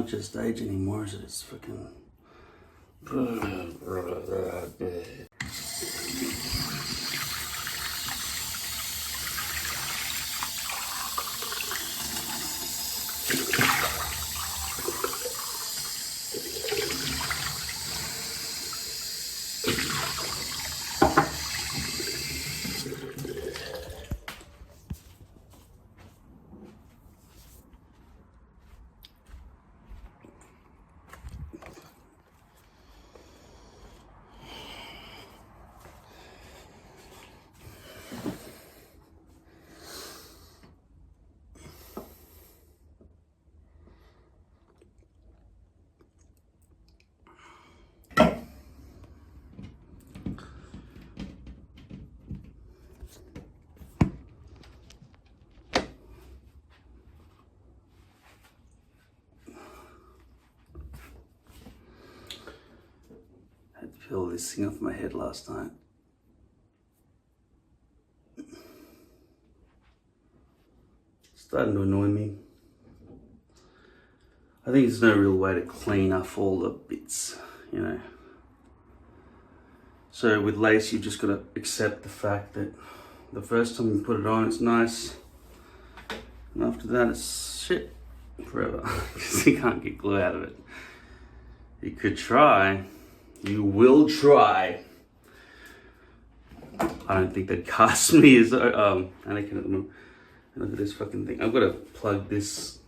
not just age anymore, is it? It's fucking... Peel this thing off my head last night. It's starting to annoy me. I think there's no real way to clean off all the bits, you know. So with lace, you've just got to accept the fact that the first time you put it on, it's nice. And after that, it's shit forever, because you can't get glue out of it. You could try. You will try. I don't think they'd cast me as Anakin at the moment. Look at this fucking thing. I've got to plug this.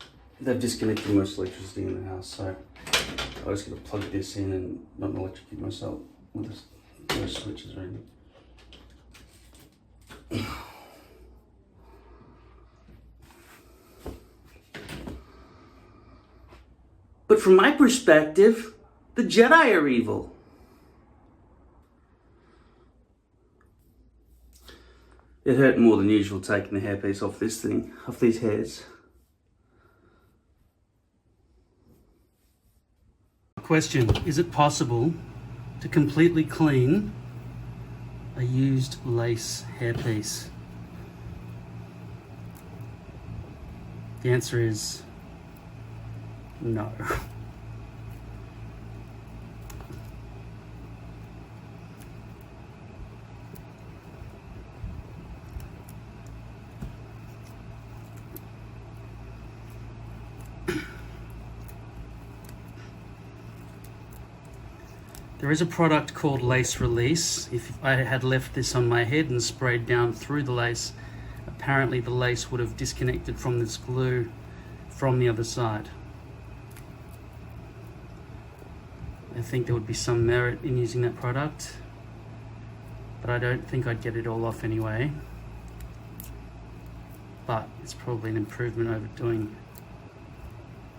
They've disconnected most electricity in the house, so I just got to plug this in and not electrocute myself with this, no switches or anything. But from my perspective, the Jedi are evil. It hurt more than usual taking the hairpiece off this thing, off these hairs. Question, is it possible to completely clean a used lace hairpiece? The answer is no. There is a product called Lace Release. If I had left this on my head and sprayed down through the lace, apparently the lace would have disconnected from this glue from the other side. I think there would be some merit in using that product, but I don't think I'd get it all off anyway. But it's probably an improvement over doing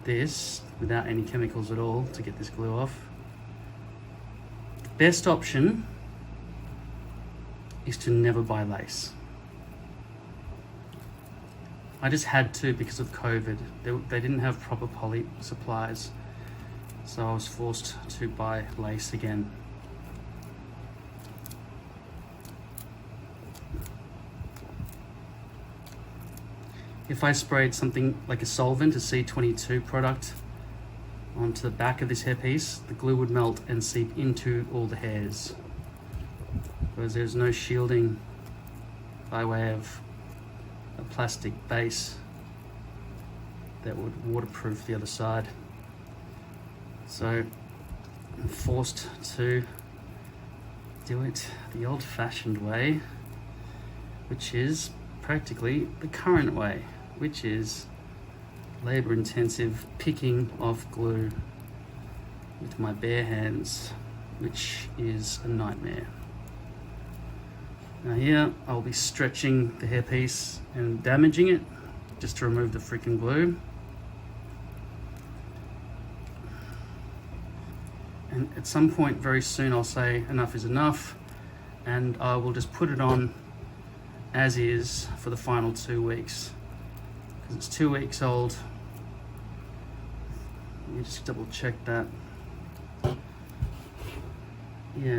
this without any chemicals at all to get this glue off. Best option is to never buy lace. I just had to because of COVID. They didn't have proper poly supplies, so I was forced to buy lace again. If I sprayed something like a solvent, a C22 product, onto the back of this hairpiece, the glue would melt and seep into all the hairs, because there's no shielding by way of a plastic base that would waterproof the other side. So I'm forced to do it the old-fashioned way, which is practically the current way, which is labor-intensive picking of glue with my bare hands, which is a nightmare. Now here I'll be stretching the hairpiece and damaging it just to remove the freaking glue. And at some point very soon I'll say enough is enough, and I will just put it on as is for the final 2 weeks. It's 2 weeks old. Let me just double check that. Yeah,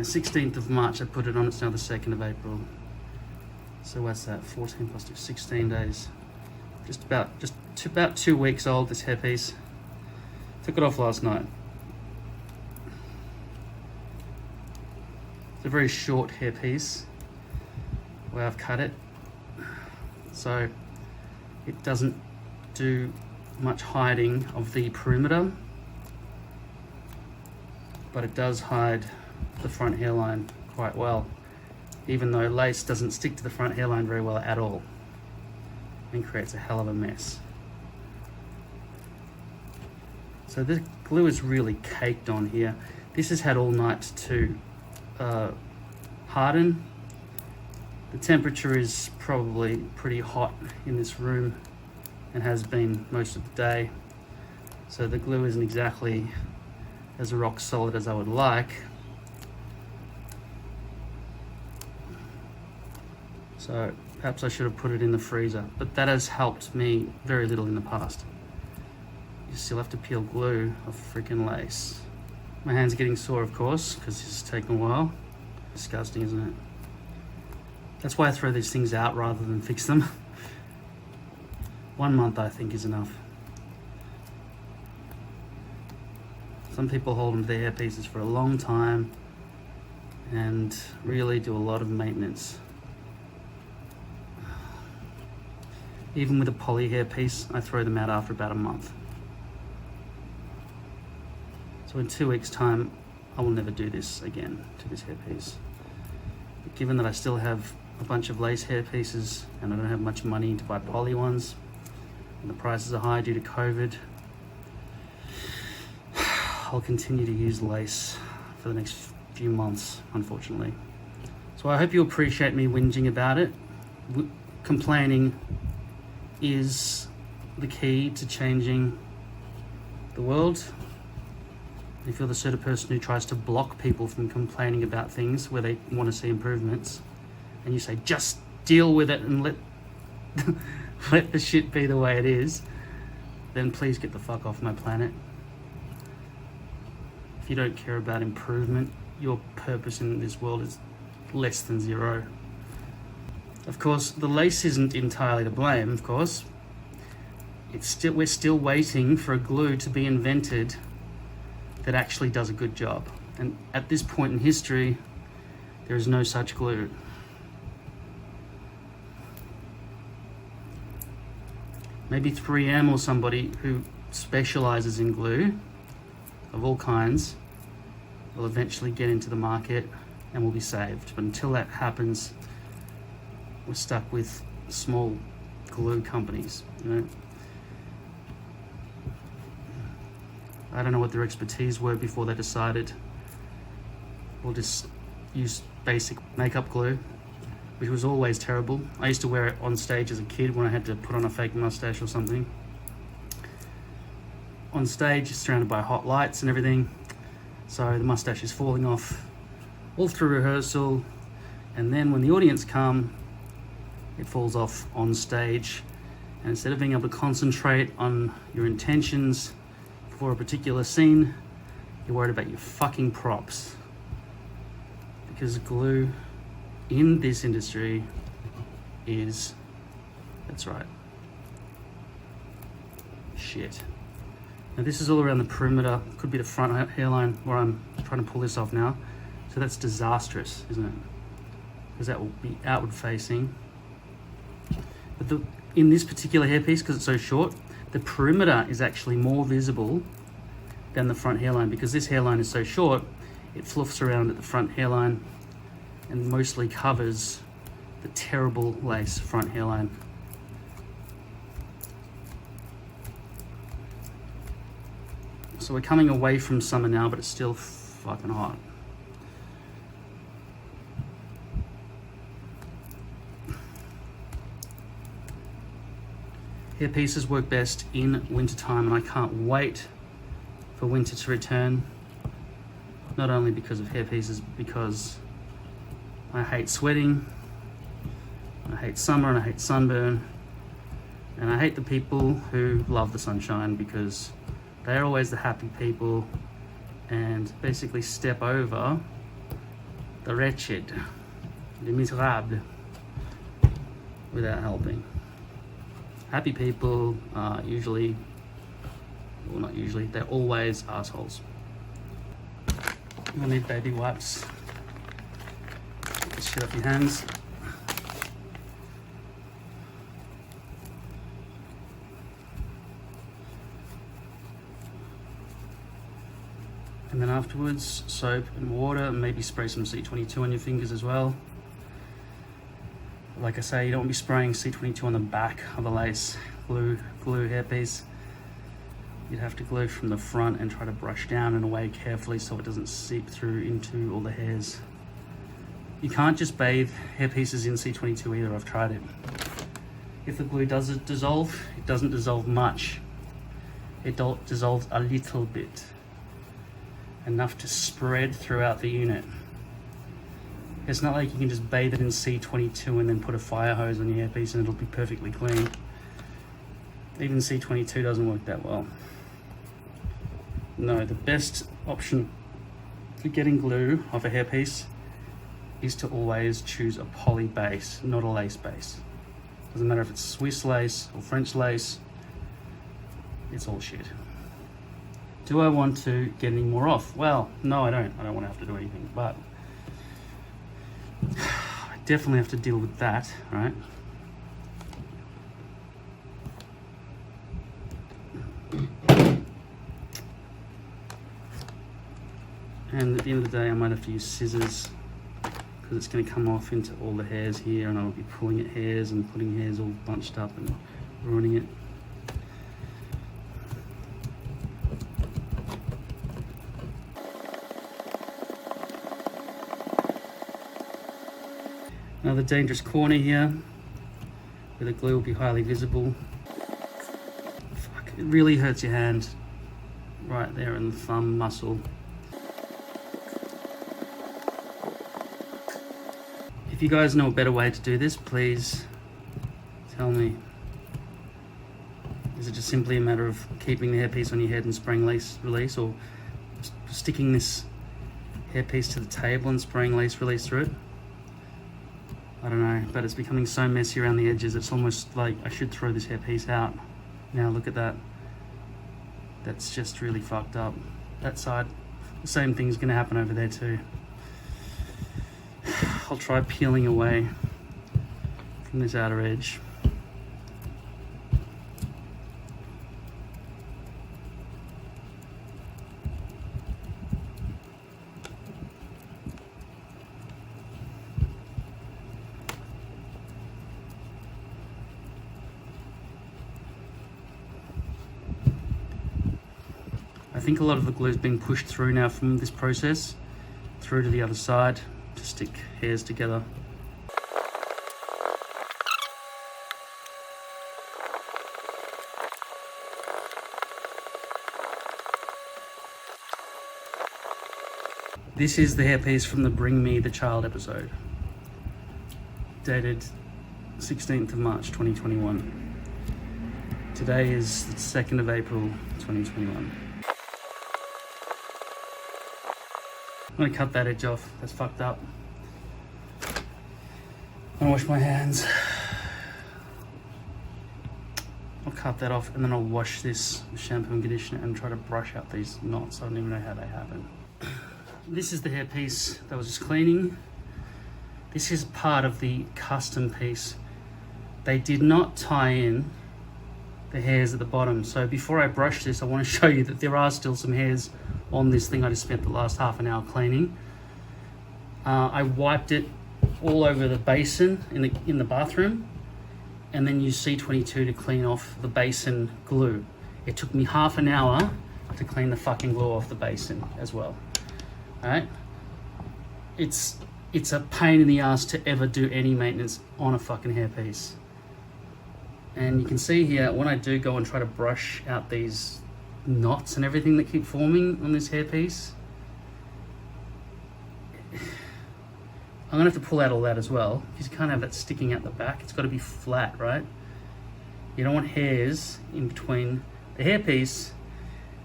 16th of March I put it on. It's now the 2nd of April. So what's that? 14 plus 2, 16 days. Just about 2 weeks old, this hairpiece. Took it off last night. It's a very short hairpiece where I've cut it, so it doesn't do much hiding of the perimeter, but it does hide the front hairline quite well, even though lace doesn't stick to the front hairline very well at all and creates a hell of a mess. So this glue is really caked on here. This has had all night to harden. The temperature is probably pretty hot in this room and has been most of the day. So the glue isn't exactly as rock solid as I would like. So perhaps I should have put it in the freezer, but that has helped me very little in the past. You still have to peel glue off freaking lace. My hands are getting sore, of course, because it's taken a while. Disgusting, isn't it? That's why I throw these things out rather than fix them. 1 month, I think, is enough. Some people hold them to their hairpieces for a long time and really do a lot of maintenance. Even with a poly hairpiece, I throw them out after about a month. So in 2 weeks' time, I will never do this again to this hairpiece. But given that I still have a bunch of lace hairpieces and I don't have much money to buy poly ones, and the prices are high due to COVID, I'll continue to use lace for the next few months, unfortunately. So I hope you appreciate me whinging about it. Complaining is the key to changing the world. If you're the sort of person who tries to block people from complaining about things where they want to see improvements, and you say, just deal with it and let let the shit be the way it is, then please get the fuck off my planet. If you don't care about improvement, your purpose in this world is less than zero. Of course, the lace isn't entirely to blame, of course. We're still waiting for a glue to be invented that actually does a good job. And at this point in history, there is no such glue. Maybe 3M or somebody who specializes in glue of all kinds will eventually get into the market and will be saved. But until that happens, we're stuck with small glue companies, you know. I don't know what their expertise were before they decided we'll just use basic makeup glue, which was always terrible. I used to wear it on stage as a kid when I had to put on a fake mustache or something. On stage, surrounded by hot lights and everything, so the mustache is falling off all through rehearsal, and then when the audience come, it falls off on stage, and instead of being able to concentrate on your intentions for a particular scene, you're worried about your fucking props. Because glue in this industry is, that's right, shit. Now this is all around the perimeter, could be the front hairline where I'm trying to pull this off now. So that's disastrous, isn't it? Because that will be outward facing. But in this particular hairpiece, because it's so short, the perimeter is actually more visible than the front hairline, because this hairline is so short, it fluffs around at the front hairline and mostly covers the terrible lace front hairline. So we're coming away from summer now, but it's still fucking hot. Hairpieces work best in wintertime, and I can't wait for winter to return. Not only because of hairpieces, but because I hate sweating, I hate summer, and I hate sunburn, and I hate the people who love the sunshine, because they're always the happy people and basically step over the wretched, les misérables, without helping. Happy people are usually well, not usually, they're always assholes. You'll need baby wipes. Get this shit off your hands. And then afterwards, soap and water, and maybe spray some C22 on your fingers as well. Like I say, you don't want to be spraying C22 on the back of the lace glue hairpiece. You'd have to glue from the front and try to brush down and away carefully so it doesn't seep through into all the hairs. You can't just bathe hairpieces in C22 either, I've tried it. If the glue does dissolve, it doesn't dissolve much. It dissolves a little bit. Enough to spread throughout the unit. It's not like you can just bathe it in C22 and then put a fire hose on your hairpiece and it'll be perfectly clean. Even C22 doesn't work that well. No, the best option for getting glue off a hairpiece is to always choose a poly base, not a lace base. Doesn't matter if it's Swiss lace or French lace, it's all shit. Do I want to get any more off? Well, no, I don't. I don't want to have to do anything, but I definitely have to deal with that, right? And at the end of the day, I might have to use scissors because it's going to come off into all the hairs here, and I'll be pulling at hairs and putting hairs all bunched up and ruining it. Another dangerous corner here where the glue will be highly visible. Fuck, it really hurts your hand right there in the thumb muscle. If you guys know a better way to do this, please tell me. Is it just simply a matter of keeping the hairpiece on your head and spraying lace release, or sticking this hairpiece to the table and spraying lace release through it? I don't know, but it's becoming so messy around the edges, it's almost like I should throw this hairpiece out. Now look at that. That's just really fucked up. That side, the same thing's gonna happen over there too. I'll try peeling away from this outer edge. I think a lot of the glue is being pushed through now from this process through to the other side to stick hairs together. This is the hairpiece from the Bring Me the Child episode, dated 16th of March 2021. Today is the 2nd of April 2021. I'm gonna cut that edge off, that's fucked up. I'm gonna wash my hands. I'll cut that off and then I'll wash this with shampoo and conditioner and try to brush out these knots. I don't even know how they happen. This is the hairpiece that I was just cleaning. This is part of the custom piece. They did not tie in the hairs at the bottom. So before I brush this, I want to show you that there are still some hairs on this thing I just spent the last half an hour cleaning. I wiped it all over the basin in the bathroom, and then used C22 to clean off the basin glue. It took me half an hour to clean the fucking glue off the basin as well. Alright? It's a pain in the ass to ever do any maintenance on a fucking hairpiece. And you can see here, when I do go and try to brush out these knots and everything that keep forming on this hairpiece, I'm gonna have to pull out all that as well, because you can't have that sticking out the back. It's got to be flat, right? You don't want hairs in between the hairpiece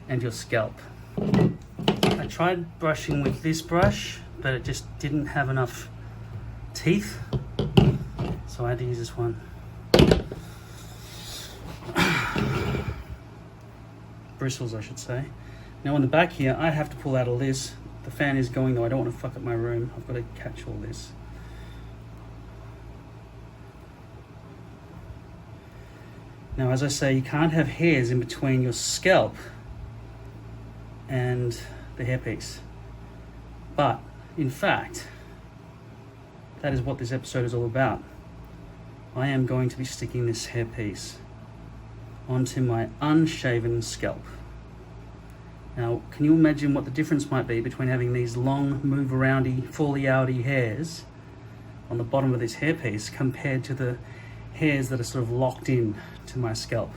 and your scalp. I tried brushing with this brush, but it just didn't have enough teeth, so I had to use this one. bristles I should say. Now on the back here, I have to pull out all this. The fan is going though, I don't want to fuck up my room. I've got to catch all this. Now as I say, you can't have hairs in between your scalp and the hairpiece. But in fact, that is what this episode is all about. I am going to be sticking this hairpiece onto my unshaven scalp. Now, can you imagine what the difference might be between having these long, move-aroundy, fally-outy hairs on the bottom of this hairpiece compared to the hairs that are sort of locked in to my scalp?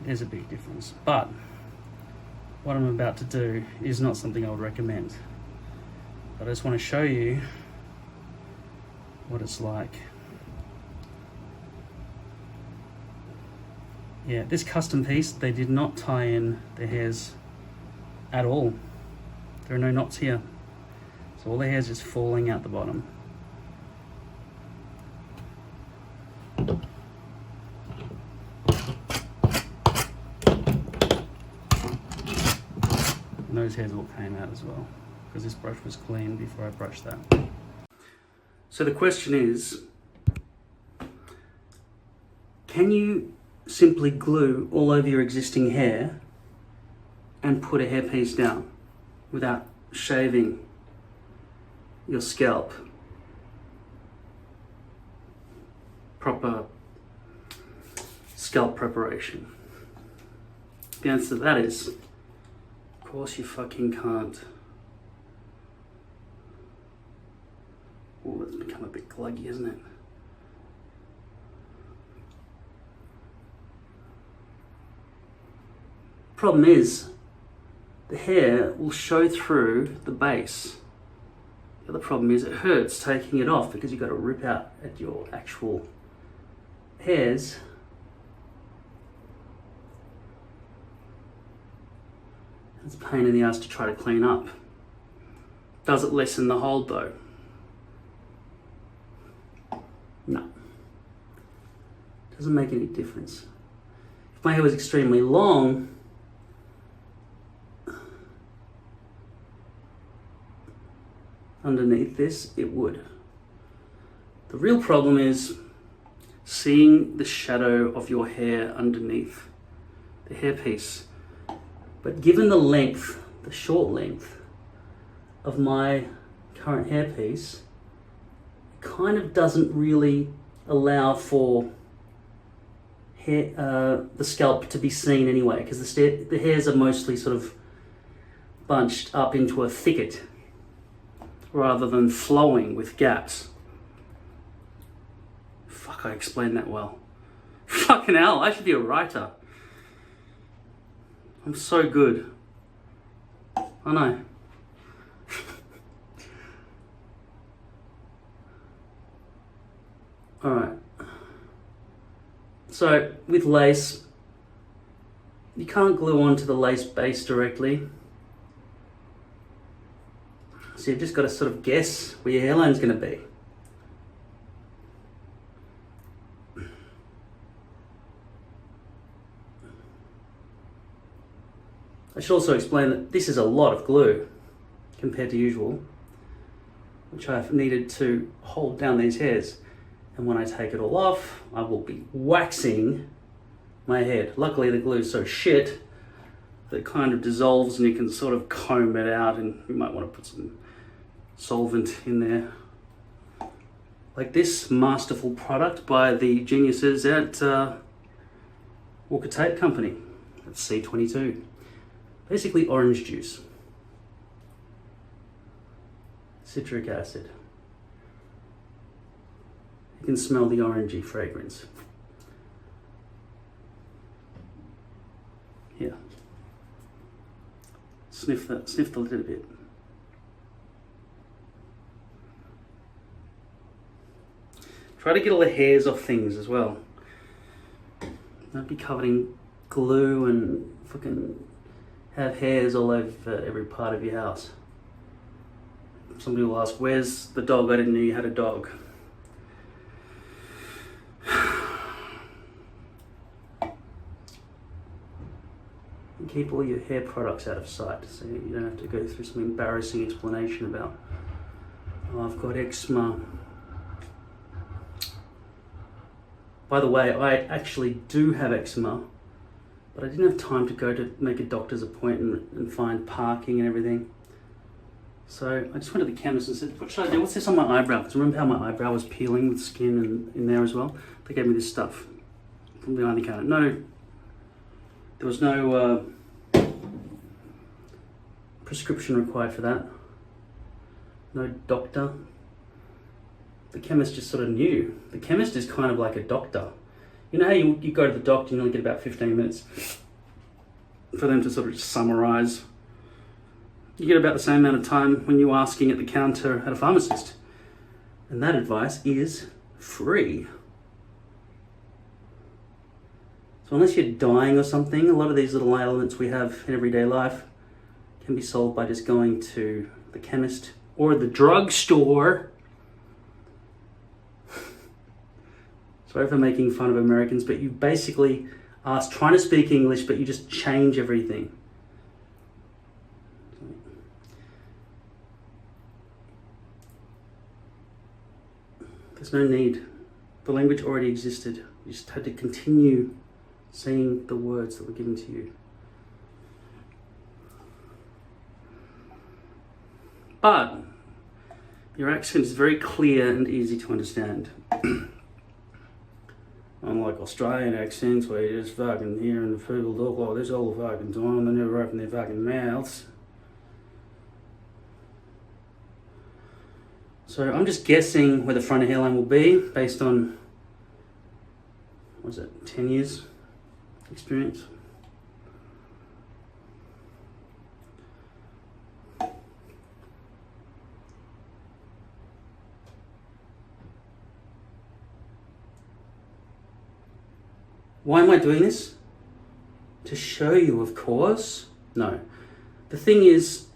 There's a big difference. But what I'm about to do is not something I would recommend. But I just want to show you what it's like. Yeah, this custom piece, they did not tie in the hairs at all. There are no knots here. So all the hair's just falling out the bottom. And those hairs all came out as well, because this brush was clean before I brushed that. So the question is, can you simply glue all over your existing hair and put a hairpiece down without shaving your scalp? Proper scalp preparation. The answer to that is, of course you fucking can't. Oh, it's become a bit gluggy, isn't it? Problem is, the hair will show through the base. The other problem is it hurts taking it off because you've got to rip out at your actual hairs. It's a pain in the ass to try to clean up. Does it lessen the hold though? No. Doesn't make any difference. If my hair was extremely long, underneath this, it would. The real problem is seeing the shadow of your hair underneath the hairpiece. But given the length, the short length of my current hairpiece, it kind of doesn't really allow for hair, the scalp to be seen anyway, because the hairs are mostly sort of bunched up into a thicket rather than flowing with gaps. Fuck, I explained that well. Fucking hell, I should be a writer. I'm so good. I know. Alright. So, with lace, you can't glue onto the lace base directly. So you've just got to sort of guess where your hairline's going to be. I should also explain that this is a lot of glue compared to usual, which I've needed to hold down these hairs. And when I take it all off, I will be waxing my head. Luckily the glue is so shit that it kind of dissolves and you can sort of comb it out, and you might want to put some solvent in there. Like this masterful product by the geniuses at Walker Tape Company. That's C22. Basically orange juice, citric acid. You can smell the orangey fragrance. Here, sniff the little bit. Try to get all the hairs off things as well. Don't be covered in glue and fucking have hairs all over every part of your house. Somebody will ask, where's the dog? I didn't know you had a dog. keep all your hair products out of sight so you don't have to go through some embarrassing explanation about, oh, I've got eczema. By the way, I actually do have eczema, but I didn't have time to go to make a doctor's appointment and find parking and everything. So I just went to the chemist and said, what should I do? What's this on my eyebrow? Because remember how my eyebrow was peeling with skin in there as well? They gave me this stuff from behind the counter. No, there was no prescription required for that. No doctor. The chemist just sort of knew. The chemist is kind of like a doctor. You know how you go to the doctor and you only get about 15 minutes for them to sort of summarize. You get about the same amount of time when you're asking at the counter at a pharmacist. And that advice is free. So unless you're dying or something, a lot of these little ailments we have in everyday life can be solved by just going to the chemist or the drugstore. Sorry for making fun of Americans, but you basically are trying to speak English, but you just change everything. There's no need. The language already existed. You just had to continue saying the words that were given to you. But your accent is very clear and easy to understand. Unlike Australian accents where you just fucking hearing the people talk like this all the fucking time, they never open their fucking mouths. So I'm just guessing where the front hairline will be based on, what is it, 10 years experience? Why am I doing this? To show you, of course. No. The thing is,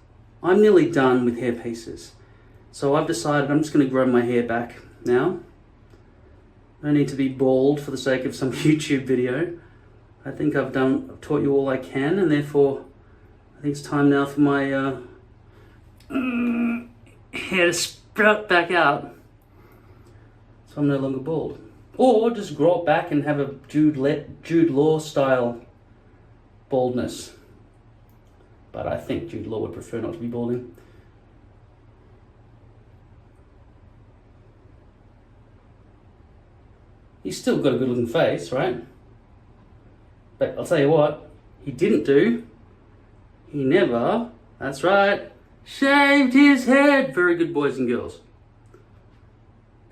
I'm nearly done with hair pieces. So I've decided I'm just going to grow my hair back now. No need to be bald for the sake of some YouTube video. I think I've taught you all I can, and therefore I think it's time now for my hair to sprout back out. So I'm no longer bald. Or just grow it back and have a Jude Law style baldness. But I think Jude Law would prefer not to be balding. He's still got a good looking face, right? But I'll tell you what, he didn't do. He never, that's right, shaved his head. Very good, boys and girls.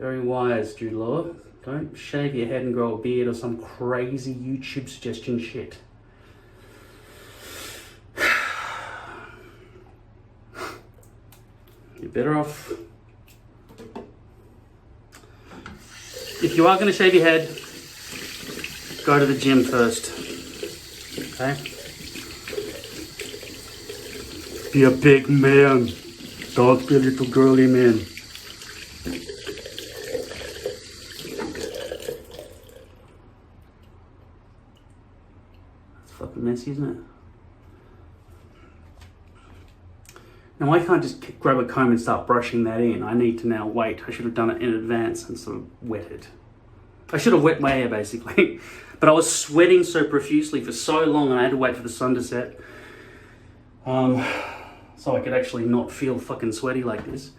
Very wise, Jude Law. Don't shave your head and grow a beard or some crazy YouTube suggestion shit. You're better off. If you are going to shave your head, go to the gym first. Okay? Be a big man. Don't be a little girly man. Fucking messy, isn't it? Now I can't just grab a comb and start brushing that in. I need to now wait. I should have done it in advance and sort of wet it. I should have wet my hair basically. But I was sweating so profusely for so long and I had to wait for the sun to set. So I could actually not feel fucking sweaty like this.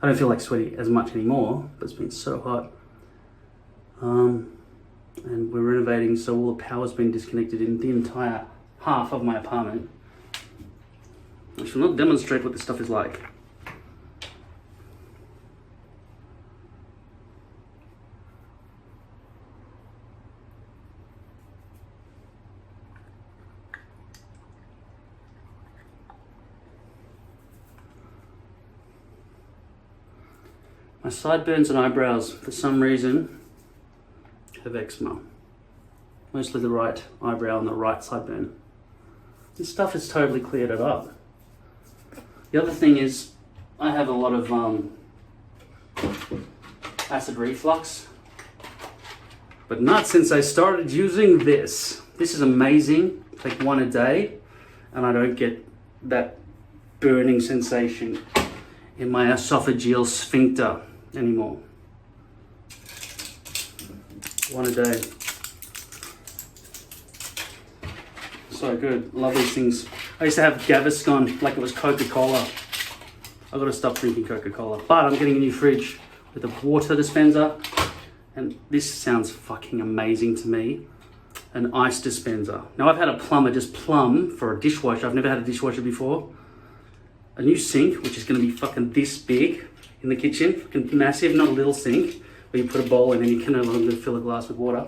I don't feel like sweaty as much anymore, but it's been so hot. And we're renovating, so all the power's been disconnected in the entire half of my apartment. I shall not demonstrate what this stuff is like. My sideburns and eyebrows, for some reason, have eczema. Mostly the right eyebrow and the right sideburn. This stuff has totally cleared it up. The other thing is, I have a lot of acid reflux, but not since I started using this. This is amazing. Take one a day. and I don't get that burning sensation in my esophageal sphincter anymore. One a day. So good. Love these things. I used to have Gaviscon like it was Coca-Cola. I've got to stop drinking Coca-Cola. But I'm getting a new fridge with a water dispenser. And this sounds fucking amazing to me. An ice dispenser. Now I've had a plumber just plumb for a dishwasher. I've never had a dishwasher before. A new sink, which is going to be fucking this big in the kitchen. Fucking massive, not a little sink where you put a bowl in and you can no longer fill a glass with water.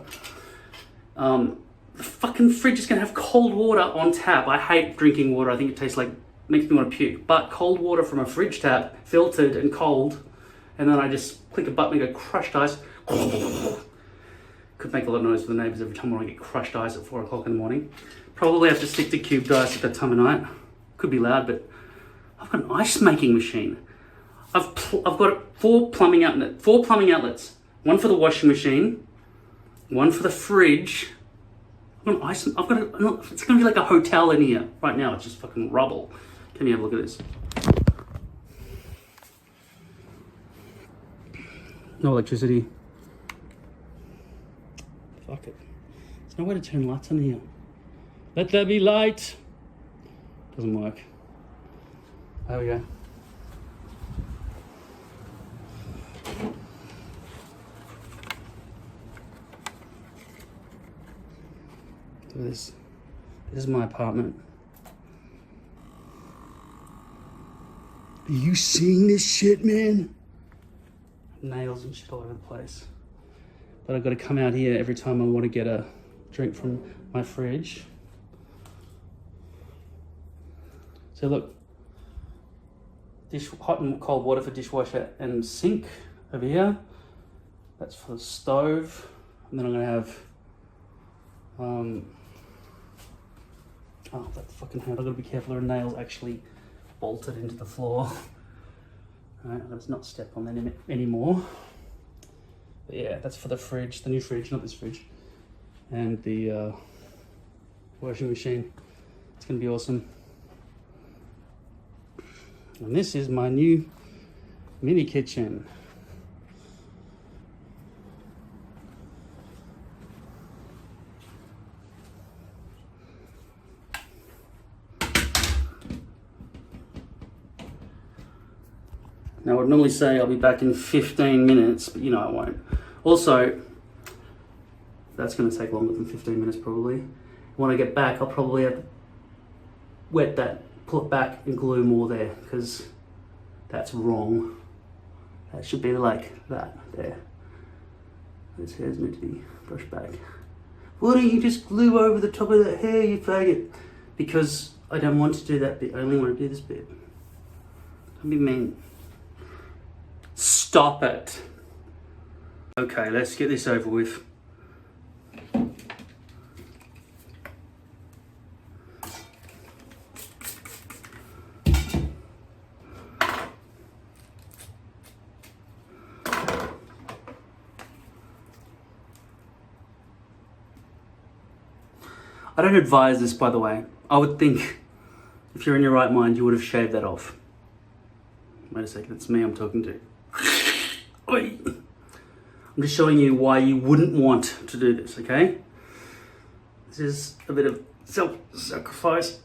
The fucking fridge is going to have cold water on tap. I hate drinking water. I think it tastes like, makes me want to puke. But cold water from a fridge tap, filtered and cold, and then I just click a button and go crushed ice. Could make a lot of noise for the neighbours every time I get crushed ice at 4 o'clock in the morning. Probably have to stick to cubed ice at that time of night. Could be loud, but I've got an ice making machine. I've got four plumbing outlets. One for the washing machine, one for the fridge. It's going to be like a hotel in here. Right now, it's just fucking rubble. Can you have a look at this? No electricity. Fuck it. There's no way to turn lights on here. Let there be light. Doesn't work. There we go. This is my apartment. Are you seeing this shit, man? Nails and shit all over the place. But I've got to come out here every time I want to get a drink from my fridge. So look, hot and cold water for dishwasher and sink over here. That's for the stove. And then I'm going to have oh, that fucking hand. I've got to be careful. There are nails actually bolted into the floor. Alright, let's not step on them anymore. But yeah, that's for the fridge, the new fridge, not this fridge. And the washing machine. It's going to be awesome. And this is my new mini kitchen. Now, I would normally say I'll be back in 15 minutes, but you know I won't. Also, that's going to take longer than 15 minutes probably. When I get back, I'll probably have to wet that, pull it back and glue more there, because that's wrong. That should be like that, there. This hair's meant to be brushed back. Why don't you just glue over the top of that hair, you faggot? Because I don't want to do that bit, I only want to do this bit. Don't be mean. Stop it. Okay, let's get this over with. I don't advise this, by the way. I would think if you're in your right mind, you would have shaved that off. Wait a second, it's me I'm talking to. I'm just showing you why you wouldn't want to do this, okay? This is a bit of self-sacrifice.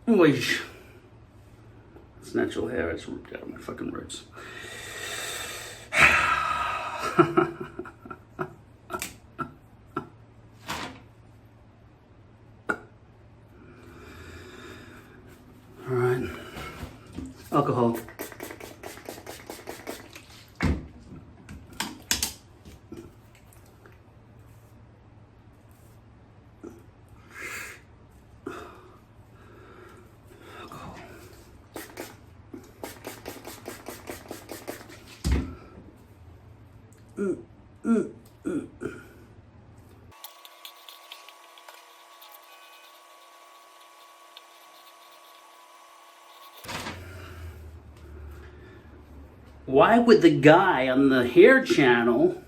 It's natural hair, it's ripped out of my fucking roots. All right, alcohol. Why would the guy on the hair channel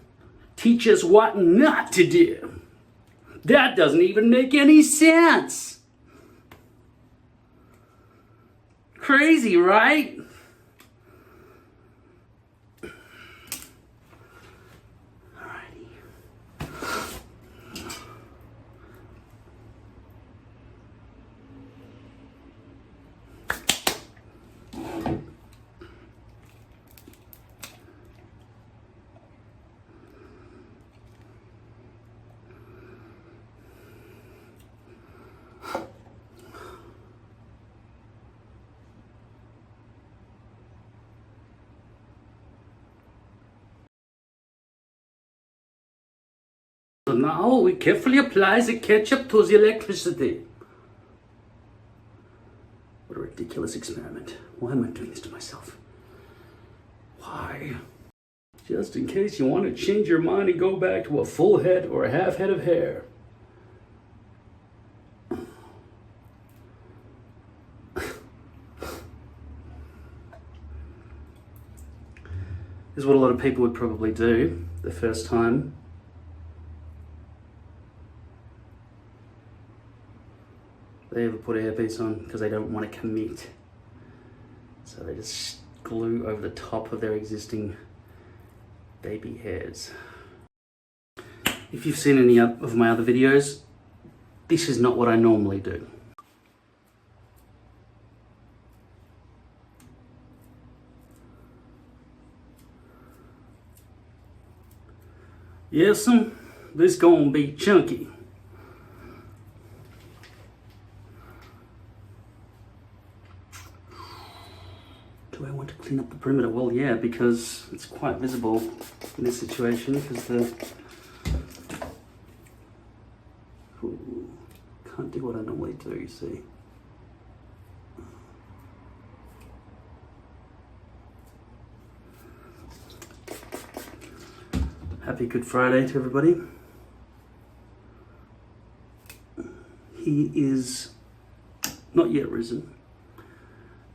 teach us what not to do? That doesn't even make any sense. Crazy, right? So now we carefully apply the ketchup to the electricity. What a ridiculous experiment. Why am I doing this to myself? Why? Just in case you want to change your mind and go back to a full head or a half head of hair. This is what a lot of people would probably do the first time. They ever put a hairpiece on because they don't want to commit. So they just glue over the top of their existing baby hairs. If you've seen any of my other videos, this is not what I normally do. Yes, this gonna be chunky. Do I want to clean up the perimeter? Well, yeah, because it's quite visible in this situation because can't do what I normally do, you see. Happy Good Friday to everybody. He is not yet risen.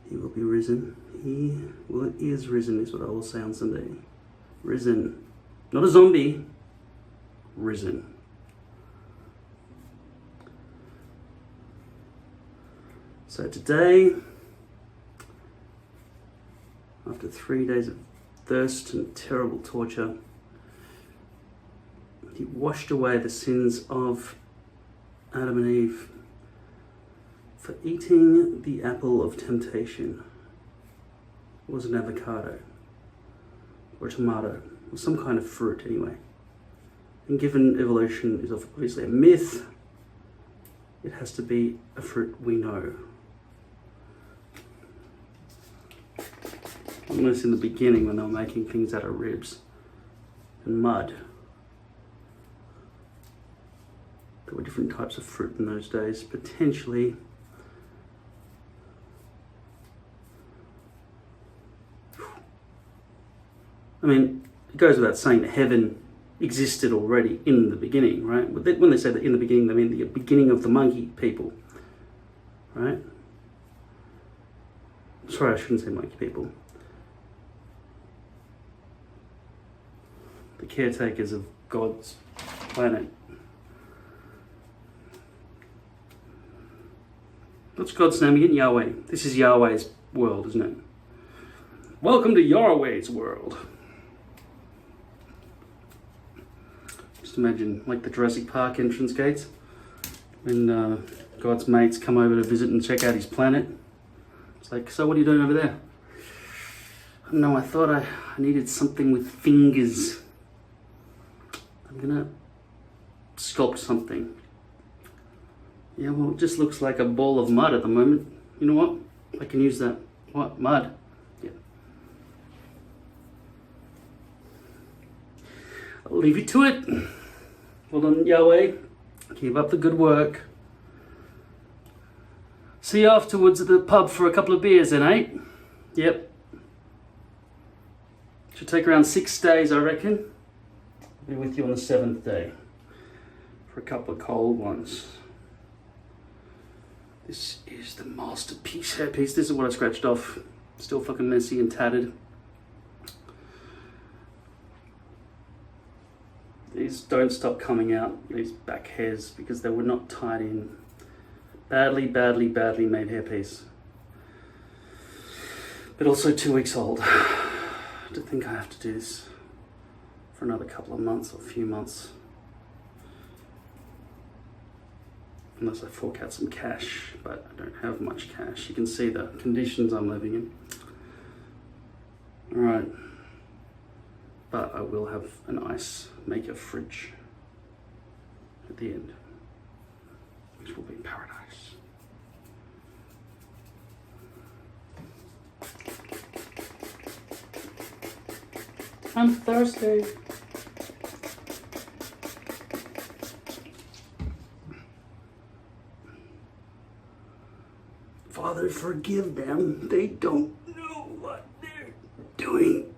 He will be risen. He is risen is what I will say on Sunday. Risen. Not a zombie. Risen. So today, after 3 days of thirst and terrible torture, he washed away the sins of Adam and Eve for eating the apple of temptation. It was an avocado or a tomato or some kind of fruit anyway. And given evolution is obviously a myth, it has to be a fruit we know. Almost in the beginning when they were making things out of ribs and mud. There were different types of fruit in those days, potentially. I mean, it goes without saying that heaven existed already in the beginning, right? When they say that in the beginning, they mean the beginning of the monkey people, right? Sorry, I shouldn't say monkey people. The caretakers of God's planet. What's God's name again? Yahweh. This is Yahweh's world, isn't it? Welcome to Yahweh's world. Just imagine, like the Jurassic Park entrance gates, when God's mates come over to visit and check out his planet. It's like, so what are you doing over there? No, I thought I needed something with fingers. I'm gonna sculpt something. Yeah, well, it just looks like a ball of mud at the moment. You know what? I can use that. What? Mud? Yeah. I'll leave you to it. Well done, Yahweh. Keep up the good work. See you afterwards at the pub for a couple of beers then, eh? Yep. Should take around 6 days, I reckon. I'll be with you on the 7th day for a couple of cold ones. This is the masterpiece hairpiece. This is what I scratched off. Still fucking messy and tattered. These don't stop coming out, these back hairs, because they were not tied in. Badly, badly, badly made hairpiece. but also 2 weeks old. To think I have to do this for another couple of months or a few months. Unless I fork out some cash, but I don't have much cash. You can see the conditions I'm living in. Alright. But I will have an ice maker fridge at the end, which will be paradise. I'm thirsty. Father, forgive them. They don't know what they're doing.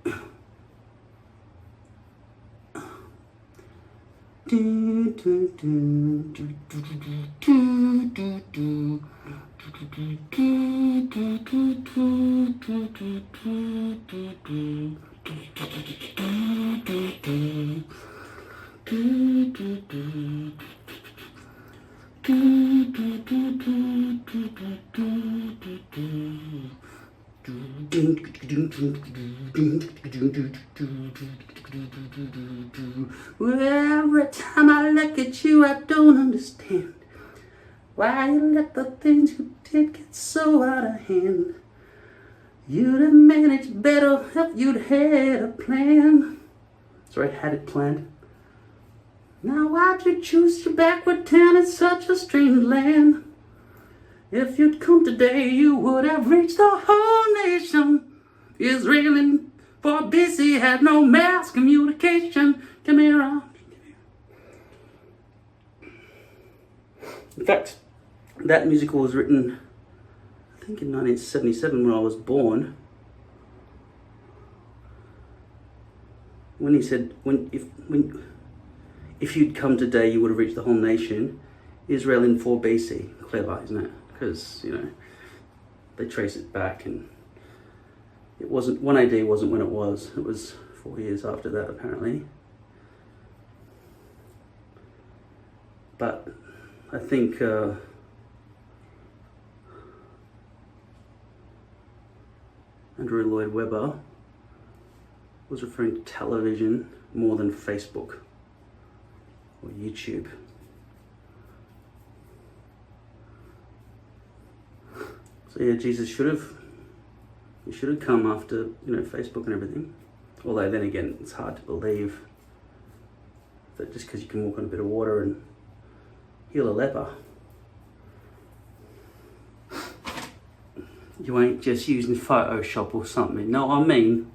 Well, every time I look at you, I don't understand why you let the things you did get so out of hand. You'd have managed better if you'd had a plan. Sorry, had it planned. Now why'd you choose your backward town in such a strange land? If you'd come today, you would have reached the whole nation. Israel and for BC had no mass communication. Come here on. In fact, that musical was written, I think, in 1977 when I was born. When he said, if you'd come today, you would have reached the whole nation. Israel in 4 BC. Clever, isn't it? Because, you know, they trace it back, and it wasn't, 1 AD wasn't when it was. It was 4 years after that, apparently. But I think Andrew Lloyd Webber was referring to television more than Facebook or YouTube. So yeah, Jesus should have come after, you know, Facebook and everything. Although then again, it's hard to believe that just because you can walk on a bit of water and heal a leper, you ain't just using Photoshop or something. You know what I mean?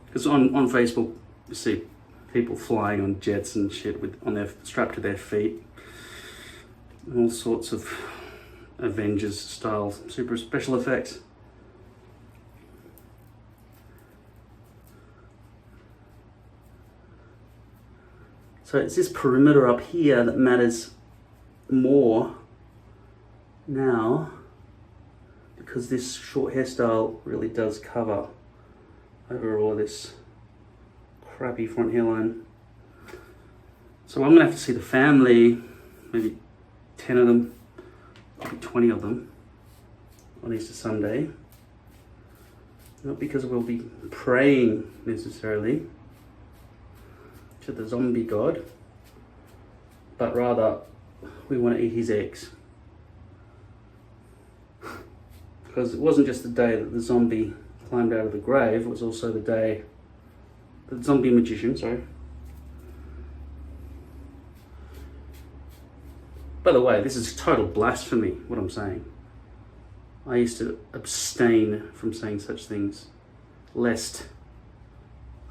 Because on Facebook, you see people flying on jets and shit strapped to their feet. All sorts of Avengers style super special effects. So it's this perimeter up here that matters more now, because this short hairstyle really does cover over all this crappy front hairline. So I'm gonna have to see the family, maybe 10 of them, maybe 20 of them on Easter Sunday. Not because we'll be praying necessarily to the zombie god, but rather we want to eat his eggs. Because it wasn't just the day that the zombie climbed out of the grave, it was also the day that the zombie magician, By the way, this is total blasphemy, what I'm saying. I used to abstain from saying such things, lest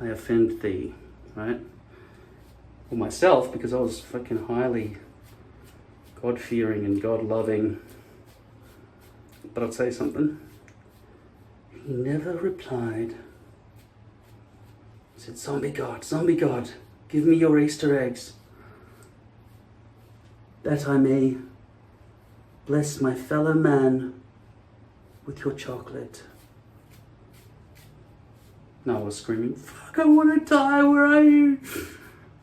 I offend thee, right? Or myself, because I was fucking highly God-fearing and God-loving. But I'd say something. He never replied. He said, zombie God, give me your Easter eggs, that I may bless my fellow man with your chocolate. No, I was screaming, fuck, I want to die, where are you?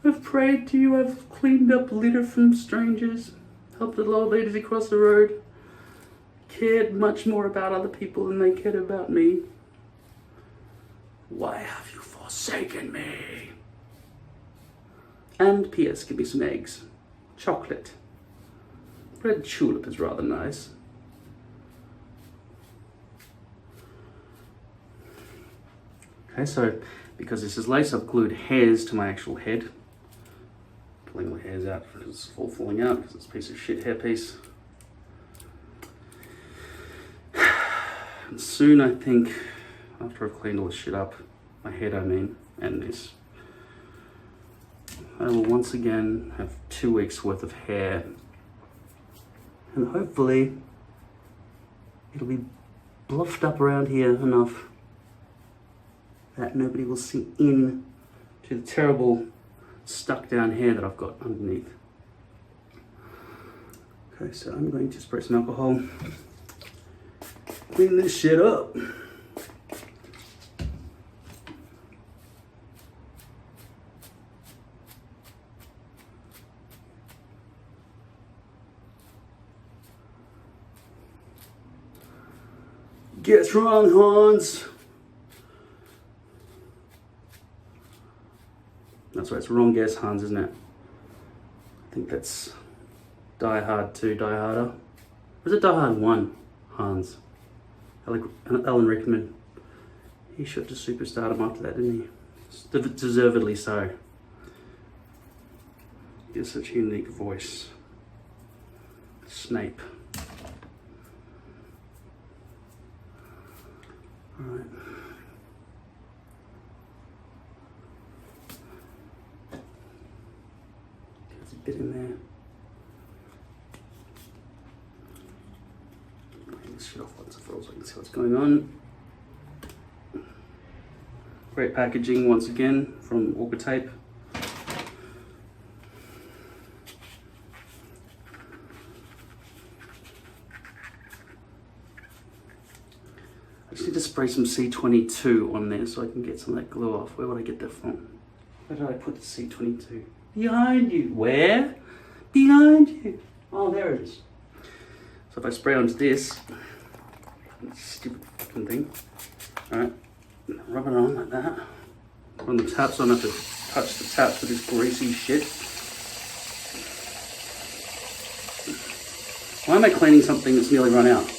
I've prayed to you, I've cleaned up litter from strangers, helped the old ladies across the road. cared much more about other people than they cared about me. Why have you forsaken me? And P.S. give me some eggs. Chocolate. Red tulip is rather nice. Okay, so because this is lace, I've glued hairs to my actual head. Pulling the hairs out because it's all falling out because it's a piece of shit hairpiece. And soon, I think, after I've cleaned all this shit up, my head I mean, and this, I will once again have 2 weeks worth of hair. And hopefully, it'll be bluffed up around here enough that nobody will see in to the terrible stuck down hair that I've got underneath. Okay, so I'm going to spray some alcohol, clean this shit up. Guess wrong, Hans. That's right, it's wrong guess, Hans, isn't it? I think that's Die Hard 2, Die Harder. Or is it Die Hard 1, Hans? Alan Rickman. He shot to superstardom after that, didn't he? Deservedly so. He has such a unique voice. Snape. Alright. There's a bit in there. Bring this shit off once and for all so I can see what's going on. Great packaging once again from Auger Tape. I just need to spray some C22 on there so I can get some of that glue off. Where would I get that from? Where did I put the C22? Behind you. Where? Behind you. Oh, there it is. So if I spray onto this, stupid fucking thing. Alright, rub it on like that. On the tap so I don't have to touch the taps with this greasy shit. Why am I cleaning something that's nearly run out?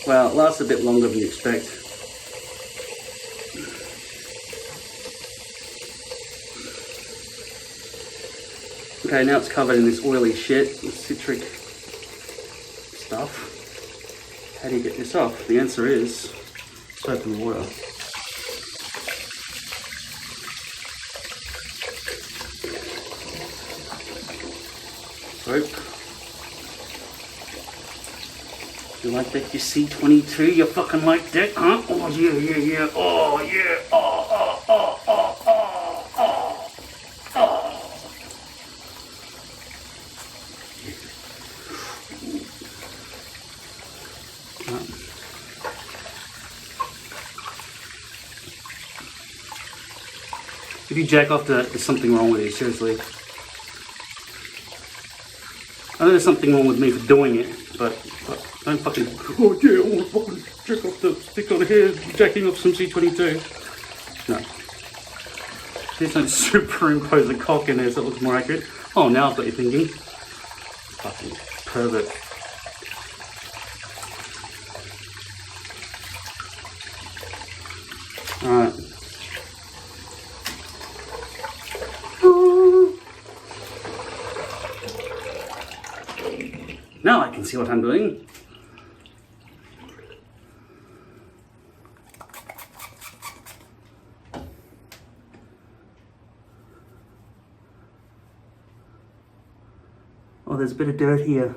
Well, it lasts a bit longer than you expect. Okay, now it's covered in this oily shit, this citric stuff. How do you get this off? The answer is soap and water. Soap. You like that, you C22? You fucking like that, huh? Oh yeah, yeah, yeah. Oh yeah. Oh, oh, oh, oh, oh, oh, oh. If you jack off to that, there's something wrong with you, seriously. I know there's something wrong with me for doing it, but don't fucking, oh yeah, I want to fucking check off the stick on hair, jacking off some C22. No. Please don't superimpose a cock in there so it looks more accurate. Oh, now I've got you thinking. Fucking pervert. Alright. Now I can see what I'm doing. Oh, there's a bit of dirt here.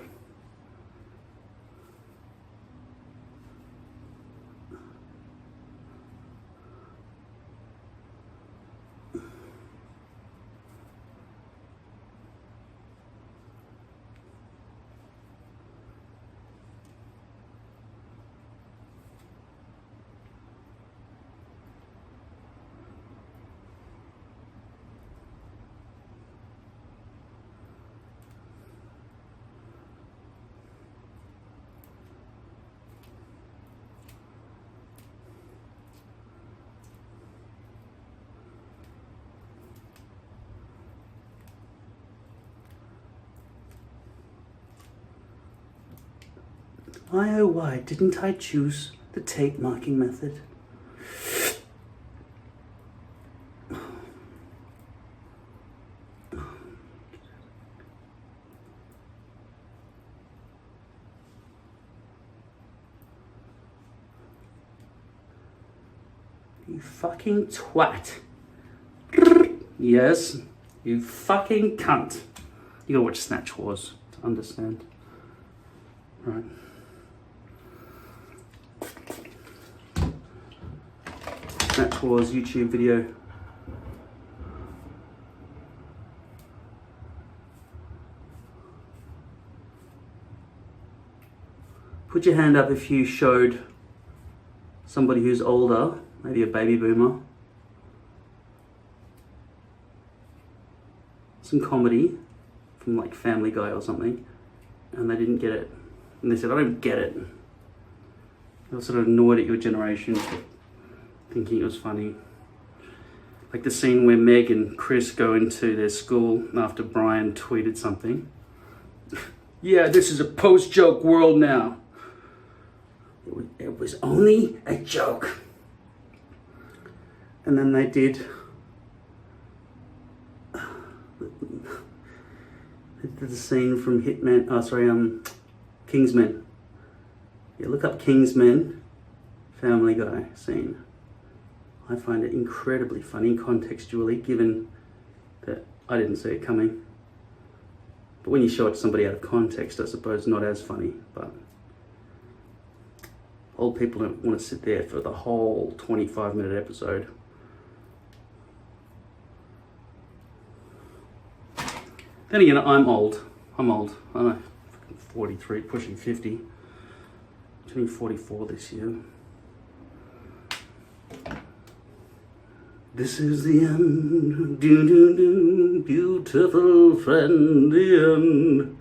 oh, why didn't I choose the tape marking method? You fucking twat. Yes, you fucking cunt. You gotta watch Snatch Wars to understand. Right. Snatch Wars YouTube video. Put your hand up if you showed somebody who's older, maybe a baby boomer, some comedy from like Family Guy or something, and they didn't get it. And they said, I don't get it. They were sort of annoyed at your generation for thinking it was funny. Like the scene where Meg and Chris go into their school after Brian tweeted something. Yeah, this is a post-joke world now. It was only a joke. And then they did the scene from Kingsman. Yeah, look up Kingsman Family Guy scene. I find it incredibly funny contextually, given that I didn't see it coming. But when you show it to somebody out of context, I suppose not as funny, but old people don't want to sit there for the whole 25-minute episode. Then again, I'm old. I'm know, 43, pushing 50. Turning 44 this year. This is the end. Do, do, do, beautiful friend, the end.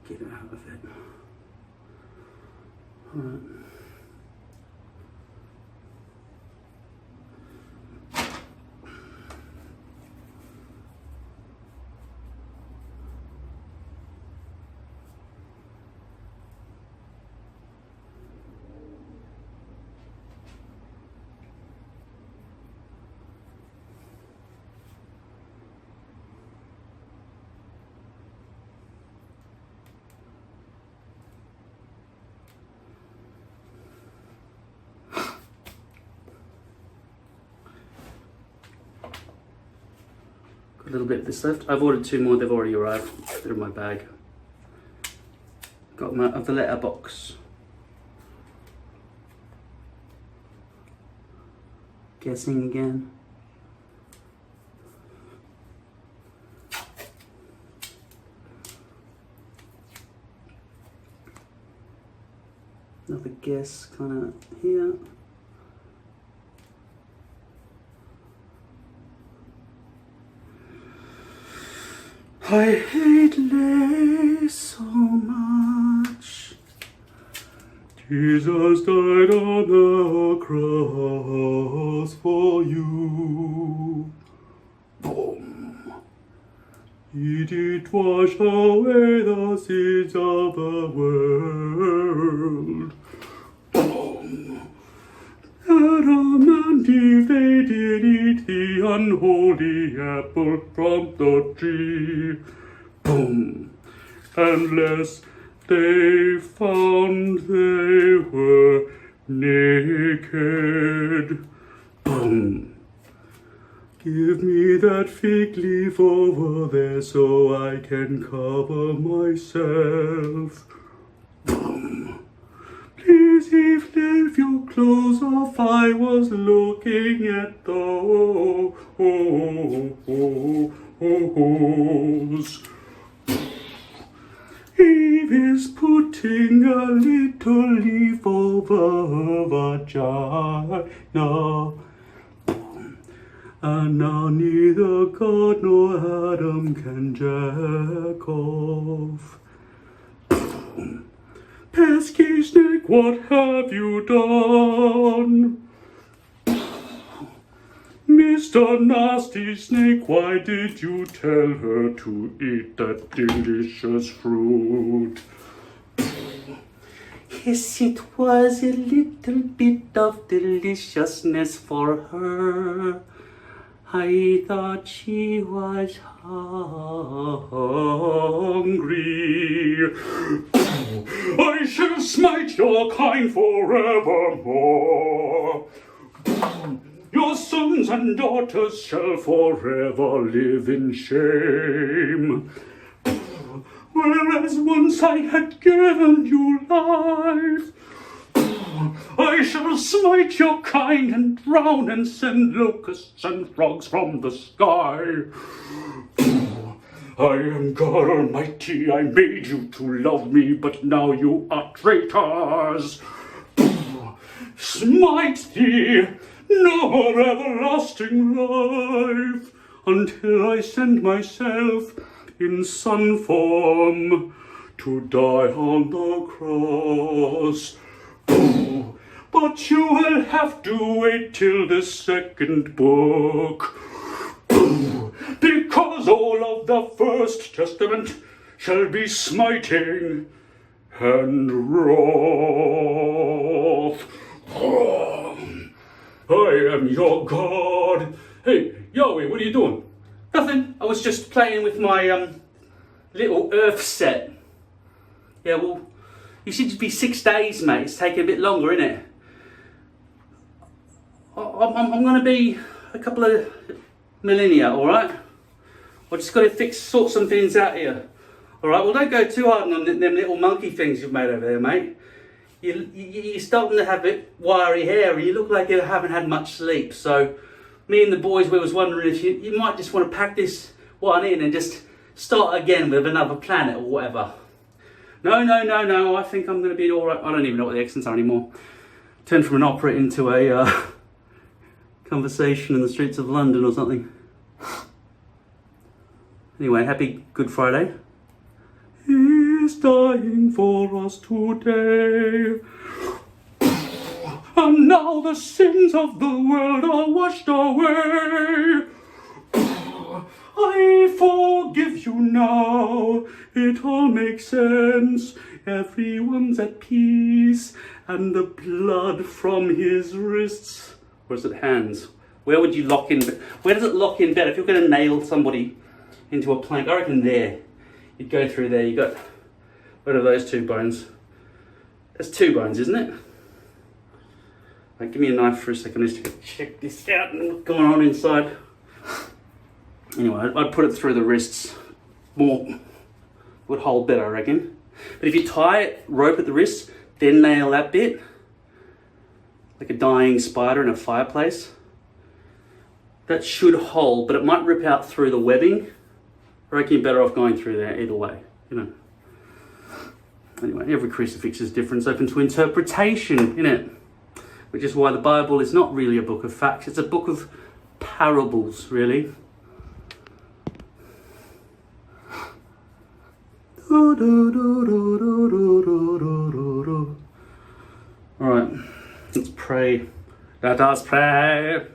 Get out of it. All right. A little bit of this left. I've ordered 2 more, they've already arrived. They're in my bag. Got my Valletta box. Guessing again. Another guess kind of here. I hate lace so much. Jesus died on the cross for you. Boom. He did wash away the sins of the world. Boom. Adam and Eve, they did eat the unholy apple from the tree. Boom. Unless they found they were naked. Boom. Give me that fig leaf over there so I can cover myself. Boom. Please leave your clothes off, I was looking at those. Eve is putting a little leaf over her vagina. And now neither God nor Adam can jack off. Pesky snake, what have you done? Mr. Nasty Snake, why did you tell her to eat that delicious fruit? Yes, it was a little bit of deliciousness for her. I thought she was hungry. I shall smite your kind forevermore. Your sons and daughters shall forever live in shame. Whereas once I had given you life, I shall smite your kind and drown and send locusts and frogs from the sky. I am God Almighty, I made you to love me, but now you are traitors. Smite thee, no more everlasting life, until I send myself in son form to die on the cross. But you will have to wait till the second book, because all of the First Testament shall be smiting and wrath. I am your God. Hey, Yahweh, what are you doing? Nothing. I was just playing with my little earth set. Yeah, well, you should be 6 days, mate. It's taking a bit longer, isn't it? I'm going to be a couple of millennia, all right? I just got to sort some things out here. All right, well, don't go too hard on them little monkey things you've made over there, mate. You're starting to have it wiry hair and you look like you haven't had much sleep. So me and the boys, we was wondering if you might just want to pack this one in and just start again with another planet or whatever. No, I think I'm going to be all right. I don't even know what the accents are anymore. Turned from an opera into a conversation in the streets of London or something. Anyway, happy Good Friday. He's dying for us today. And now the sins of the world are washed away. I forgive you now. It all makes sense. Everyone's at peace. And the blood from his wrists. Or is it hands? Where would you lock in? Where does it lock in better? If you're going to nail somebody into a plank, I reckon there. You'd go through there. You got, what are those 2 bones? That's 2 bones, isn't it? Right, give me a knife for a second. I'm just going to check this out and what's going on inside. Anyway, I'd put it through the wrists. More would hold better, I reckon. But if you tie rope at the wrists, then nail that bit, like a dying spider in a fireplace, that should hold, but it might rip out through the webbing. I reckon you're better off going through there either way, you know. Anyway, every crucifix is different. It's open to interpretation, isn't it? Which is why the Bible is not really a book of facts. It's a book of parables, really. Alright, let's pray. Let us pray.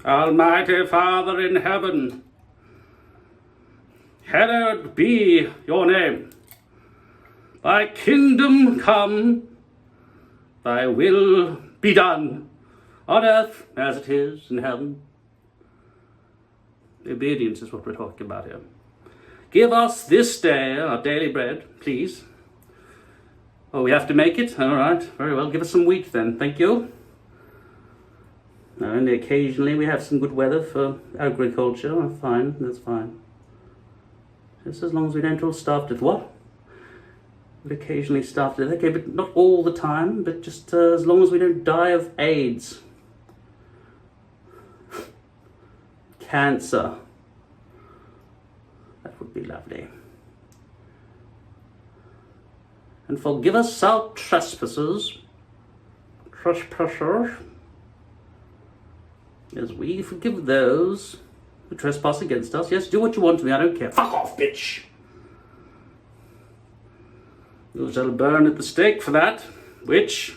Almighty Father in heaven, hallowed be your name. Thy kingdom come, thy will be done, on earth as it is in heaven. Obedience is what we're talking about here. Give us this day our daily bread, please. Oh, we have to make it? All right, very well. Give us some wheat then, thank you. And occasionally we have some good weather for agriculture. Fine, that's fine. Just as long as we don't all starve to what? We occasionally starve to death. Okay, but not all the time, but just as long as we don't die of AIDS. Cancer. That would be lovely. And forgive us our trespasses, as we forgive those who trespass against us. Yes, do what you want to me, I don't care. Fuck off, bitch! You shall burn at the stake for that, which,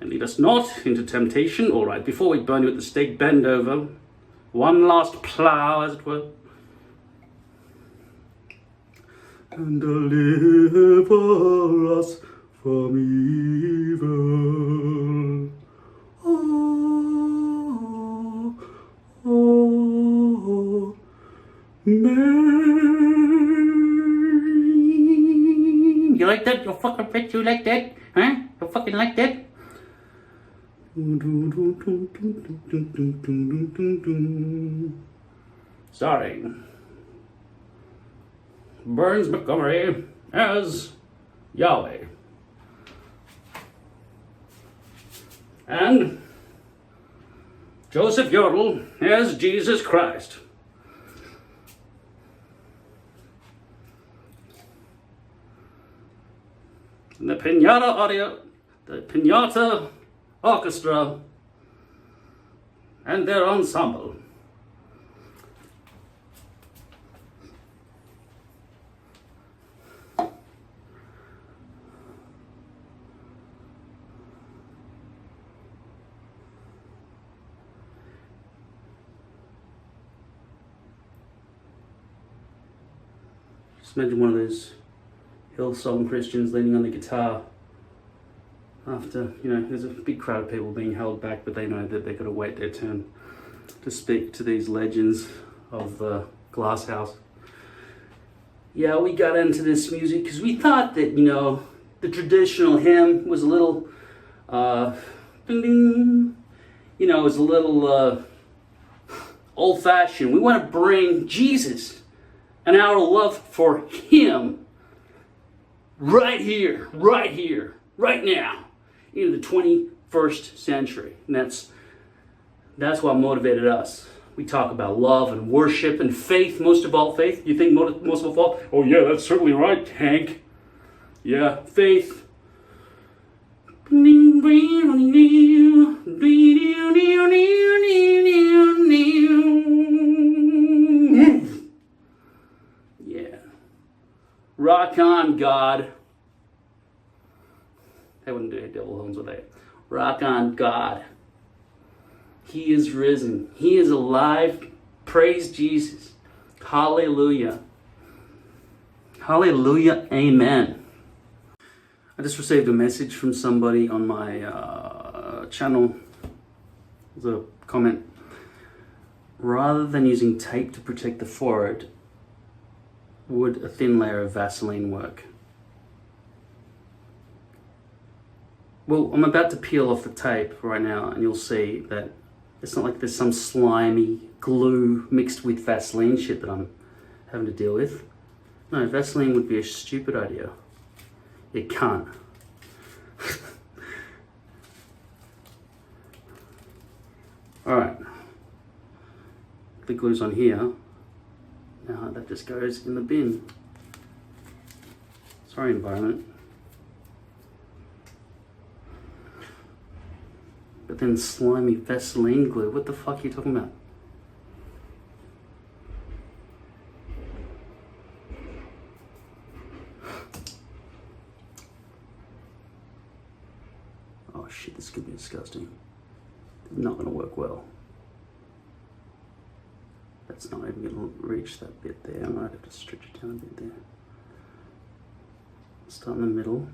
and lead us not into temptation. All right, before we burn you at the stake, bend over. One last plow, as it were. And deliver us from evil. Oh, oh, man. You like that? You fucking bitch, you like that? Huh? You fucking like that? Starring Burns Montgomery as Yahweh and Joseph Yodel as Jesus Christ. And the Pinata Orchestra and their ensemble. Just imagine one of those Hillsong Christians leaning on the guitar after, there's a big crowd of people being held back, but they know that they've got to wait their turn to speak to these legends of the Glass House. Yeah, we got into this music because we thought that, the traditional hymn was a little, ding ding, it was a little old-fashioned. We want to bring Jesus and our love for Him right here, right now, into the 21st century. And that's what motivated us. We talk about love and worship and faith, most of all faith. You think most of all? Oh yeah, that's certainly right, Hank. Yeah, faith. Yeah. Rock on, God. They wouldn't do devil horns, would they? Rock on, God. He is risen. He is alive. Praise Jesus. Hallelujah. Hallelujah. Amen. I just received a message from somebody on my channel. There's a comment. Rather than using tape to protect the forehead, would a thin layer of Vaseline work? Well, I'm about to peel off the tape right now, and you'll see that it's not like there's some slimy glue mixed with Vaseline shit that I'm having to deal with. No, Vaseline would be a stupid idea. It can't. Alright. The glue's on here. Now that just goes in the bin. Sorry, environment. But then slimy Vaseline glue, what the fuck are you talking about? Oh shit, this could be disgusting. Not gonna work well. That's not even gonna reach that bit there. I might have to stretch it down a bit there. Start in the middle.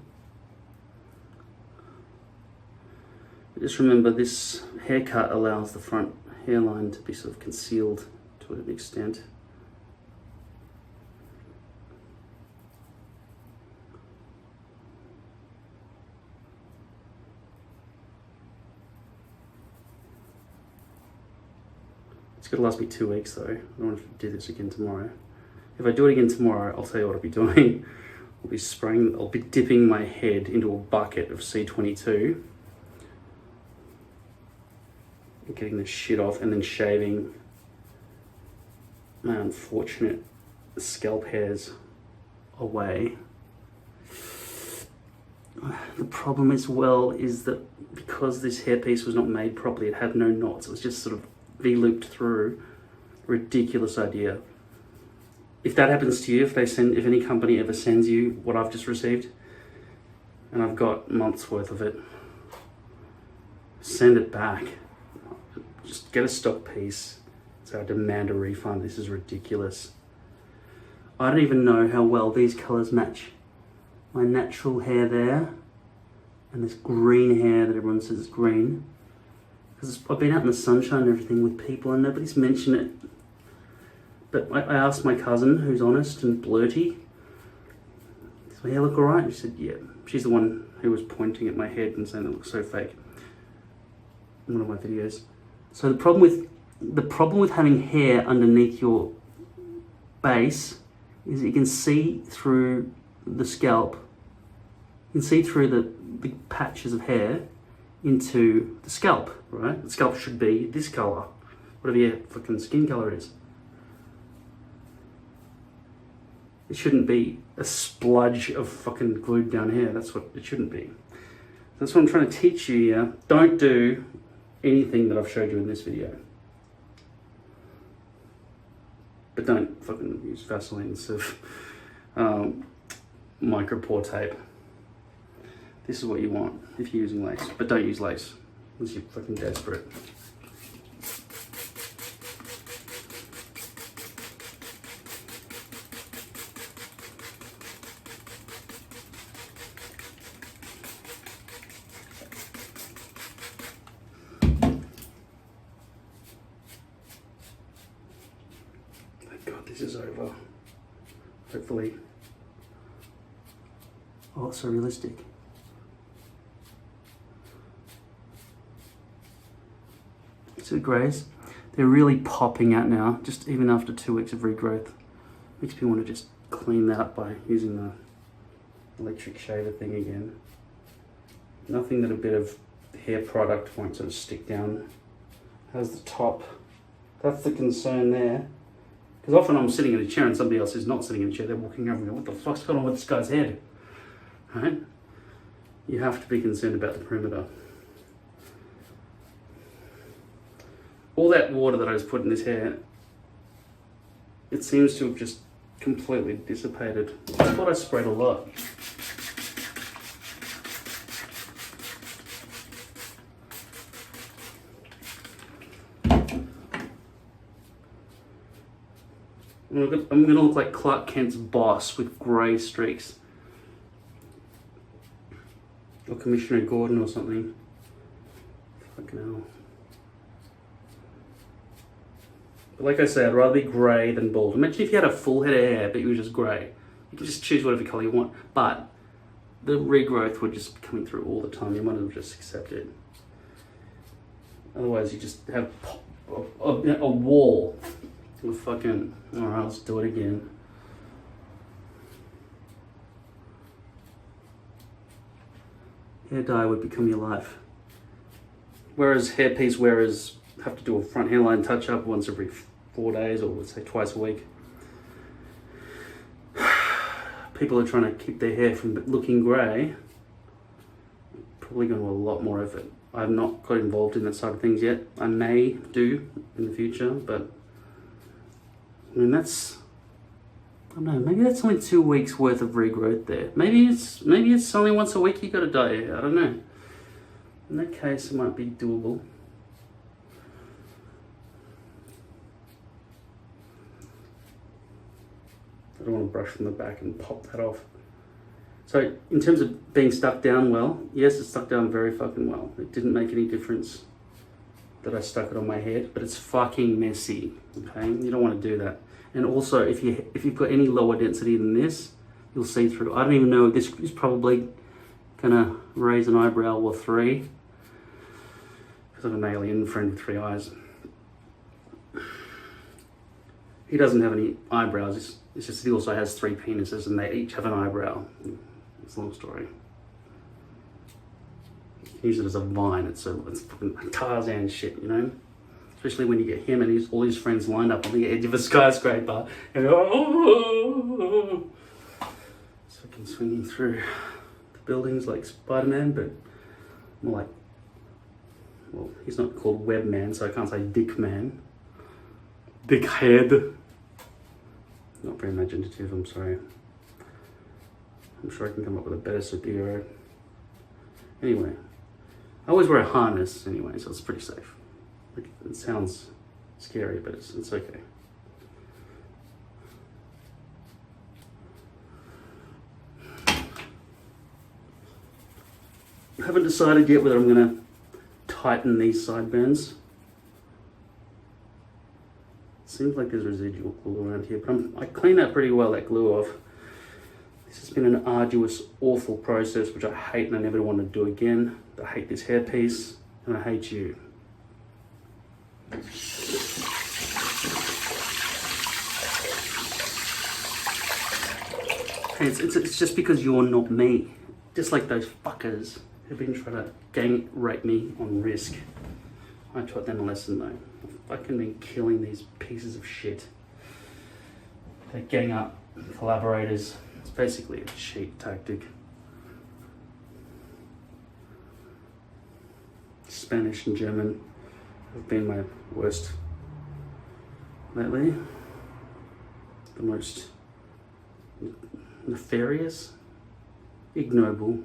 Just remember, this haircut allows the front hairline to be sort of concealed to an extent. It's going to last me 2 weeks though. I don't want to do this again tomorrow. If I do it again tomorrow, I'll tell you what I'll be doing. I'll be dipping my head into a bucket of C22. Getting the shit off and then shaving my unfortunate scalp hairs away. The problem as well is that because this hairpiece was not made properly, it had no knots. It was just sort of V-looped through. Ridiculous idea. If that happens to you, if any company ever sends you what I've just received, and I've got months worth of it, send it back. Just get a stock piece. So I demand a refund. This is ridiculous. I don't even know how well these colors match my natural hair there and this green hair that everyone says is green. Because I've been out in the sunshine and everything with people and nobody's mentioned it. But I asked my cousin, who's honest and blurty, does my hair look alright? And she said, yeah. She's the one who was pointing at my head and saying it looks so fake in one of my videos. So the problem with having hair underneath your base is that you can see through the scalp. You can see through the big patches of hair into the scalp, right? The scalp should be this color, whatever your fucking skin color is. It shouldn't be a spludge of fucking glued down hair. That's what it shouldn't be. That's what I'm trying to teach you here. Don't do anything that I've showed you in this video. But don't fucking use Vaseline instead of micro pore tape. This is what you want if you're using lace. But don't use lace unless you're fucking desperate. God, this is over. Hopefully. Oh, it's so realistic. See the greys? They're really popping out now, just even after 2 weeks of regrowth. Makes me want to just clean that up by using the electric shaver thing again. Nothing that a bit of hair product won't sort of stick down. How's the top? That's the concern there. Because often I'm sitting in a chair and somebody else is not sitting in a chair. They're walking over and going, what the fuck's going on with this guy's head? Right? You have to be concerned about the perimeter. All that water that I was putting in this hair, it seems to have just completely dissipated. I thought I sprayed a lot. I'm gonna look like Clark Kent's boss with grey streaks. Or Commissioner Gordon or something. Fucking hell. But like I said, I'd rather be grey than bald. Imagine if you had a full head of hair but you were just grey. You can just choose whatever colour you want. But the regrowth would just be coming through all the time. You might as well just accept it. Otherwise you just have a wall. Fucking, alright, let's do it again. Hair dye would become your life. Whereas hairpiece wearers have to do a front hairline touch up once every 4 days, or let's say twice a week. People are trying to keep their hair from looking grey. Probably going to a lot more effort. I've not got involved in that side of things yet. I may do in the future, but I mean, that's, I don't know, maybe that's only 2 weeks worth of regrowth there. Maybe it's only once a week you got to dye your hair. I don't know. In that case, it might be doable. I don't want to brush from the back and pop that off. So in terms of being stuck down well, yes, it stuck down very fucking well. It didn't make any difference that I stuck it on my head, but it's fucking messy, okay? You don't want to do that. And also, if you've got any lower density than this, you'll see through. I don't even know, this is probably gonna raise an eyebrow or 3, because I'm an alien friend with 3 eyes. He doesn't have any eyebrows, it's just he also has 3 penises and they each have an eyebrow. It's a long story. Use it as a vine. It's fucking Tarzan shit, you know? Especially when you get him and all his friends lined up on the edge of a skyscraper. And oh, it's fucking swinging through the buildings like Spider-Man, but more like, well, he's not called Web Man, so I can't say Dick Man. Dick Head. Not very imaginative, I'm sorry. I'm sure I can come up with a better superhero. Anyway. I always wear a harness anyway, so it's pretty safe. It sounds scary, but it's okay. I haven't decided yet whether I'm gonna tighten these sideburns. Seems like there's residual glue around here, but I cleaned that pretty well, that glue off. This has been an arduous, awful process, which I hate and I never want to do again. I hate this hairpiece, and I hate you. Hey, it's just because you're not me. Just like those fuckers who've been trying to gang rape me on Risk. I taught them a lesson though. I've fucking been killing these pieces of shit. They gang up collaborators. It's basically a cheat tactic. Spanish and German have been my worst lately. The most nefarious, ignoble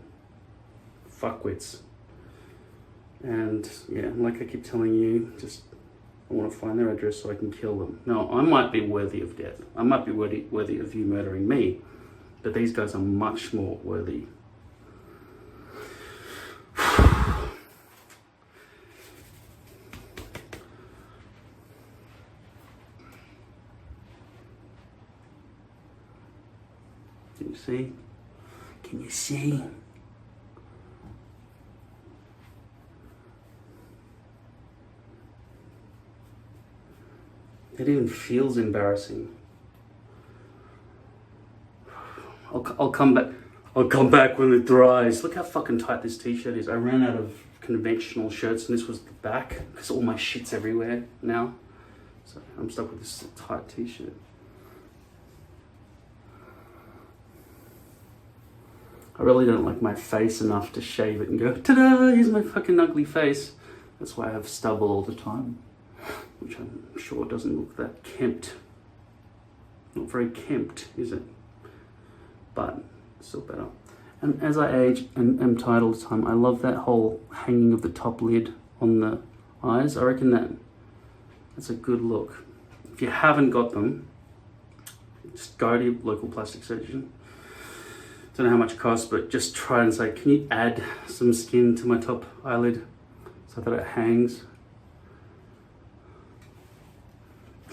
fuckwits. And yeah, like I keep telling you, just I want to find their address so I can kill them. Now, I might be worthy of death. I might be worthy of you murdering me, but these guys are much more worthy. Can you see? Can you see? It even feels embarrassing. I'll come back. I'll come back when it dries. Look how fucking tight this t-shirt is. I ran out of conventional shirts and this was the back because all my shit's everywhere now. So I'm stuck with this tight t-shirt. I really don't like my face enough to shave it and go, ta-da, here's my fucking ugly face. That's why I have stubble all the time, which I'm sure doesn't look that kempt. Not very kempt, is it? But still better. And as I age and am tired all the time, I love that whole hanging of the top lid on the eyes. I reckon that's a good look. If you haven't got them, just go to your local plastic surgeon. Don't know how much it costs, but just try and say, can you add some skin to my top eyelid so that it hangs?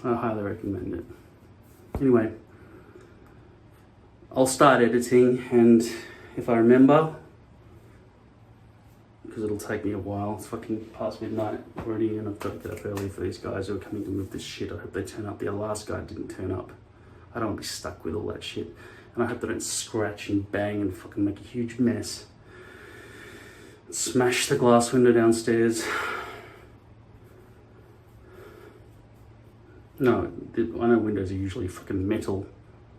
I highly recommend it. Anyway, I'll start editing, and if I remember, because it'll take me a while, it's fucking past midnight already, and I've got to get up early for these guys who are coming to move this shit. I hope they turn up. The last guy didn't turn up. I don't want to be stuck with all that shit. And I hope they don't scratch and bang and fucking make a huge mess. Smash the glass window downstairs. No, I know windows are usually fucking metal.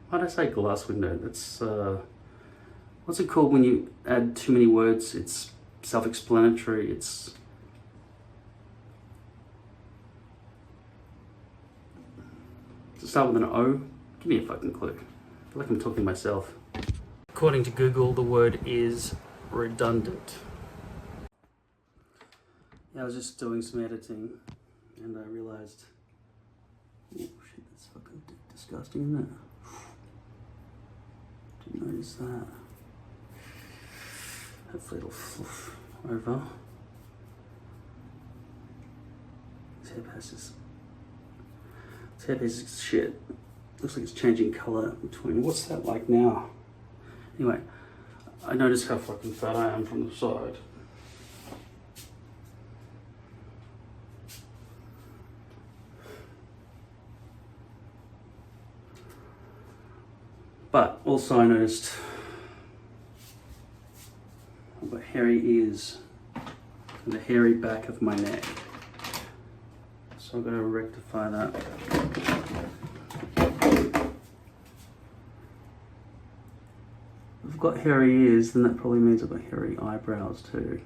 Why'd I say glass window? That's, what's it called when you add too many words? It's self-explanatory. It's... Does it start with an O? Give me a fucking clue. I feel like I'm talking to myself. According to Google, the word is redundant. Yeah, I was just doing some editing and I realized, oh shit, that's fucking disgusting, isn't it? Didn't notice that. Hopefully it'll fluff over. This hairpiece is shit. Looks like it's changing colour between, what's that like now? Anyway, I noticed how fucking fat I am from the side. But also I noticed I've got hairy ears and the hairy back of my neck. So I've got to rectify that. If I've got hairy ears, then that probably means I've got hairy eyebrows too.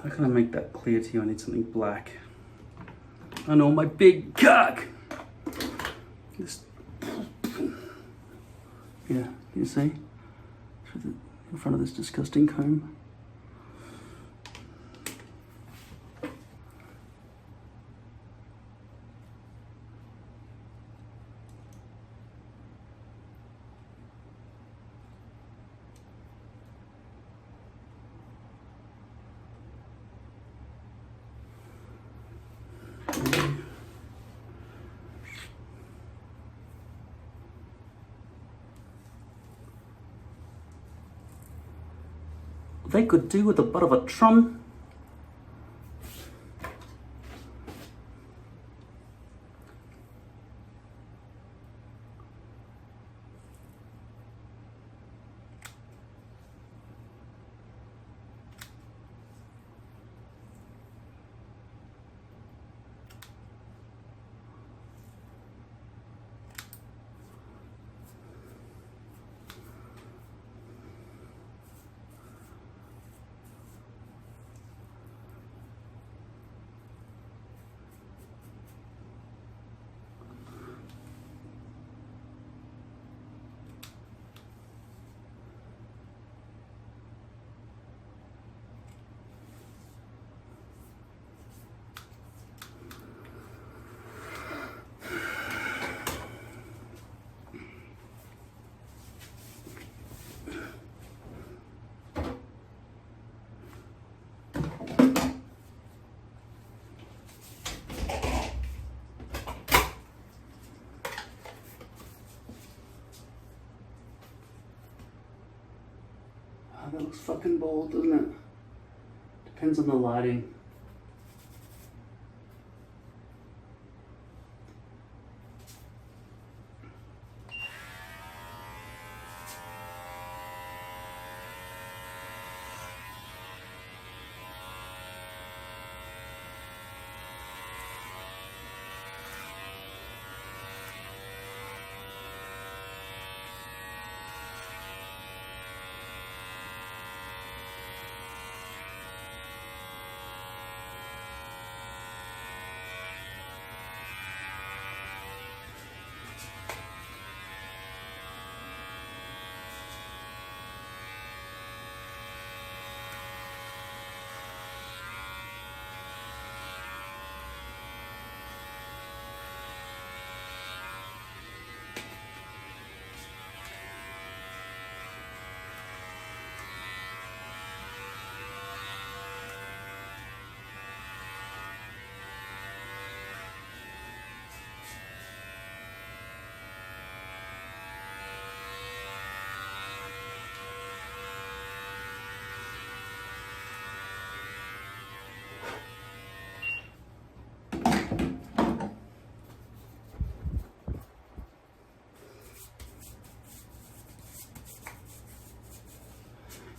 How can I make that clear to you? I need something black. I know, my big cock! This... Yeah, you see? In front of this disgusting comb. They could do with a bit of a trim. Oh, that looks fucking bold, doesn't it? Depends on the lighting.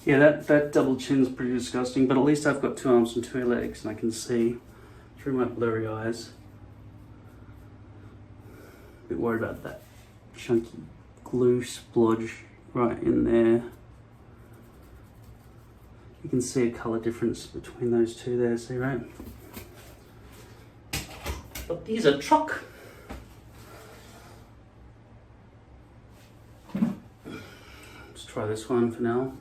Yeah, that double chin's pretty disgusting, but at least I've got 2 arms and 2 legs and I can see through my blurry eyes. A bit worried about that chunky glue splodge right in there. You can see a colour difference between those two there, see, right? But these are truck. Let's try this one for now.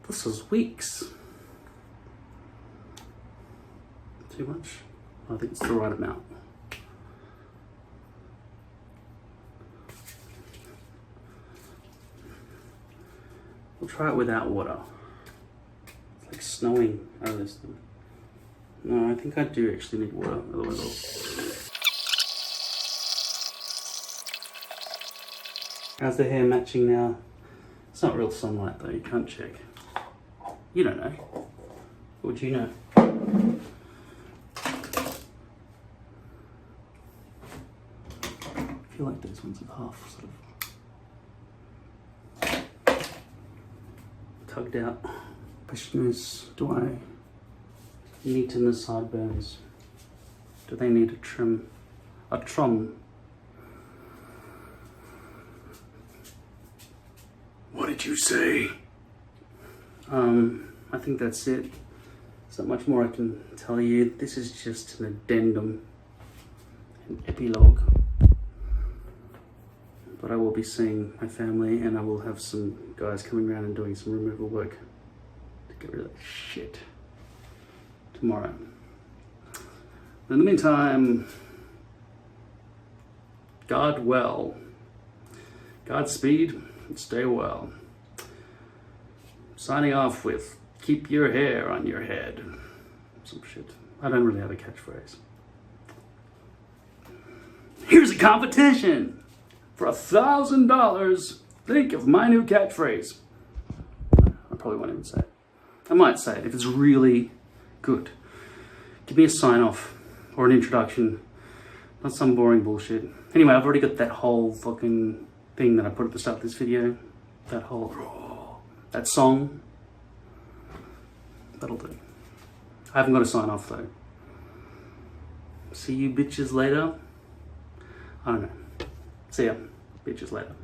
This is weeks. Too much? I think it's the right amount. We'll try it without water. It's like snowing out of this thing. No, I think I do actually need water, otherwise How's the hair matching now? It's not real sunlight though, you can't check. You don't know. What would you know? I feel like those ones are half sort of tugged out. Question is, do I neaten the sideburns? Do they need a trim? A trim? did you say? I think that's it. There's not much more I can tell you. This is just an addendum, an epilogue. But I will be seeing my family, and I will have some guys coming around and doing some removal work to get rid of that shit tomorrow. In the meantime, guard well. Godspeed and stay well. Signing off with keep your hair on your head. Some shit. I don't really have a catchphrase. Here's a competition! For $1,000, think of my new catchphrase. I probably won't even say it. I might say it if it's really good. Give me a sign off or an introduction. Not some boring bullshit. Anyway, I've already got that whole fucking thing that I put at the start of this video. That song. That'll do. I haven't got to sign off though. See you bitches later. I don't know. See ya, bitches later.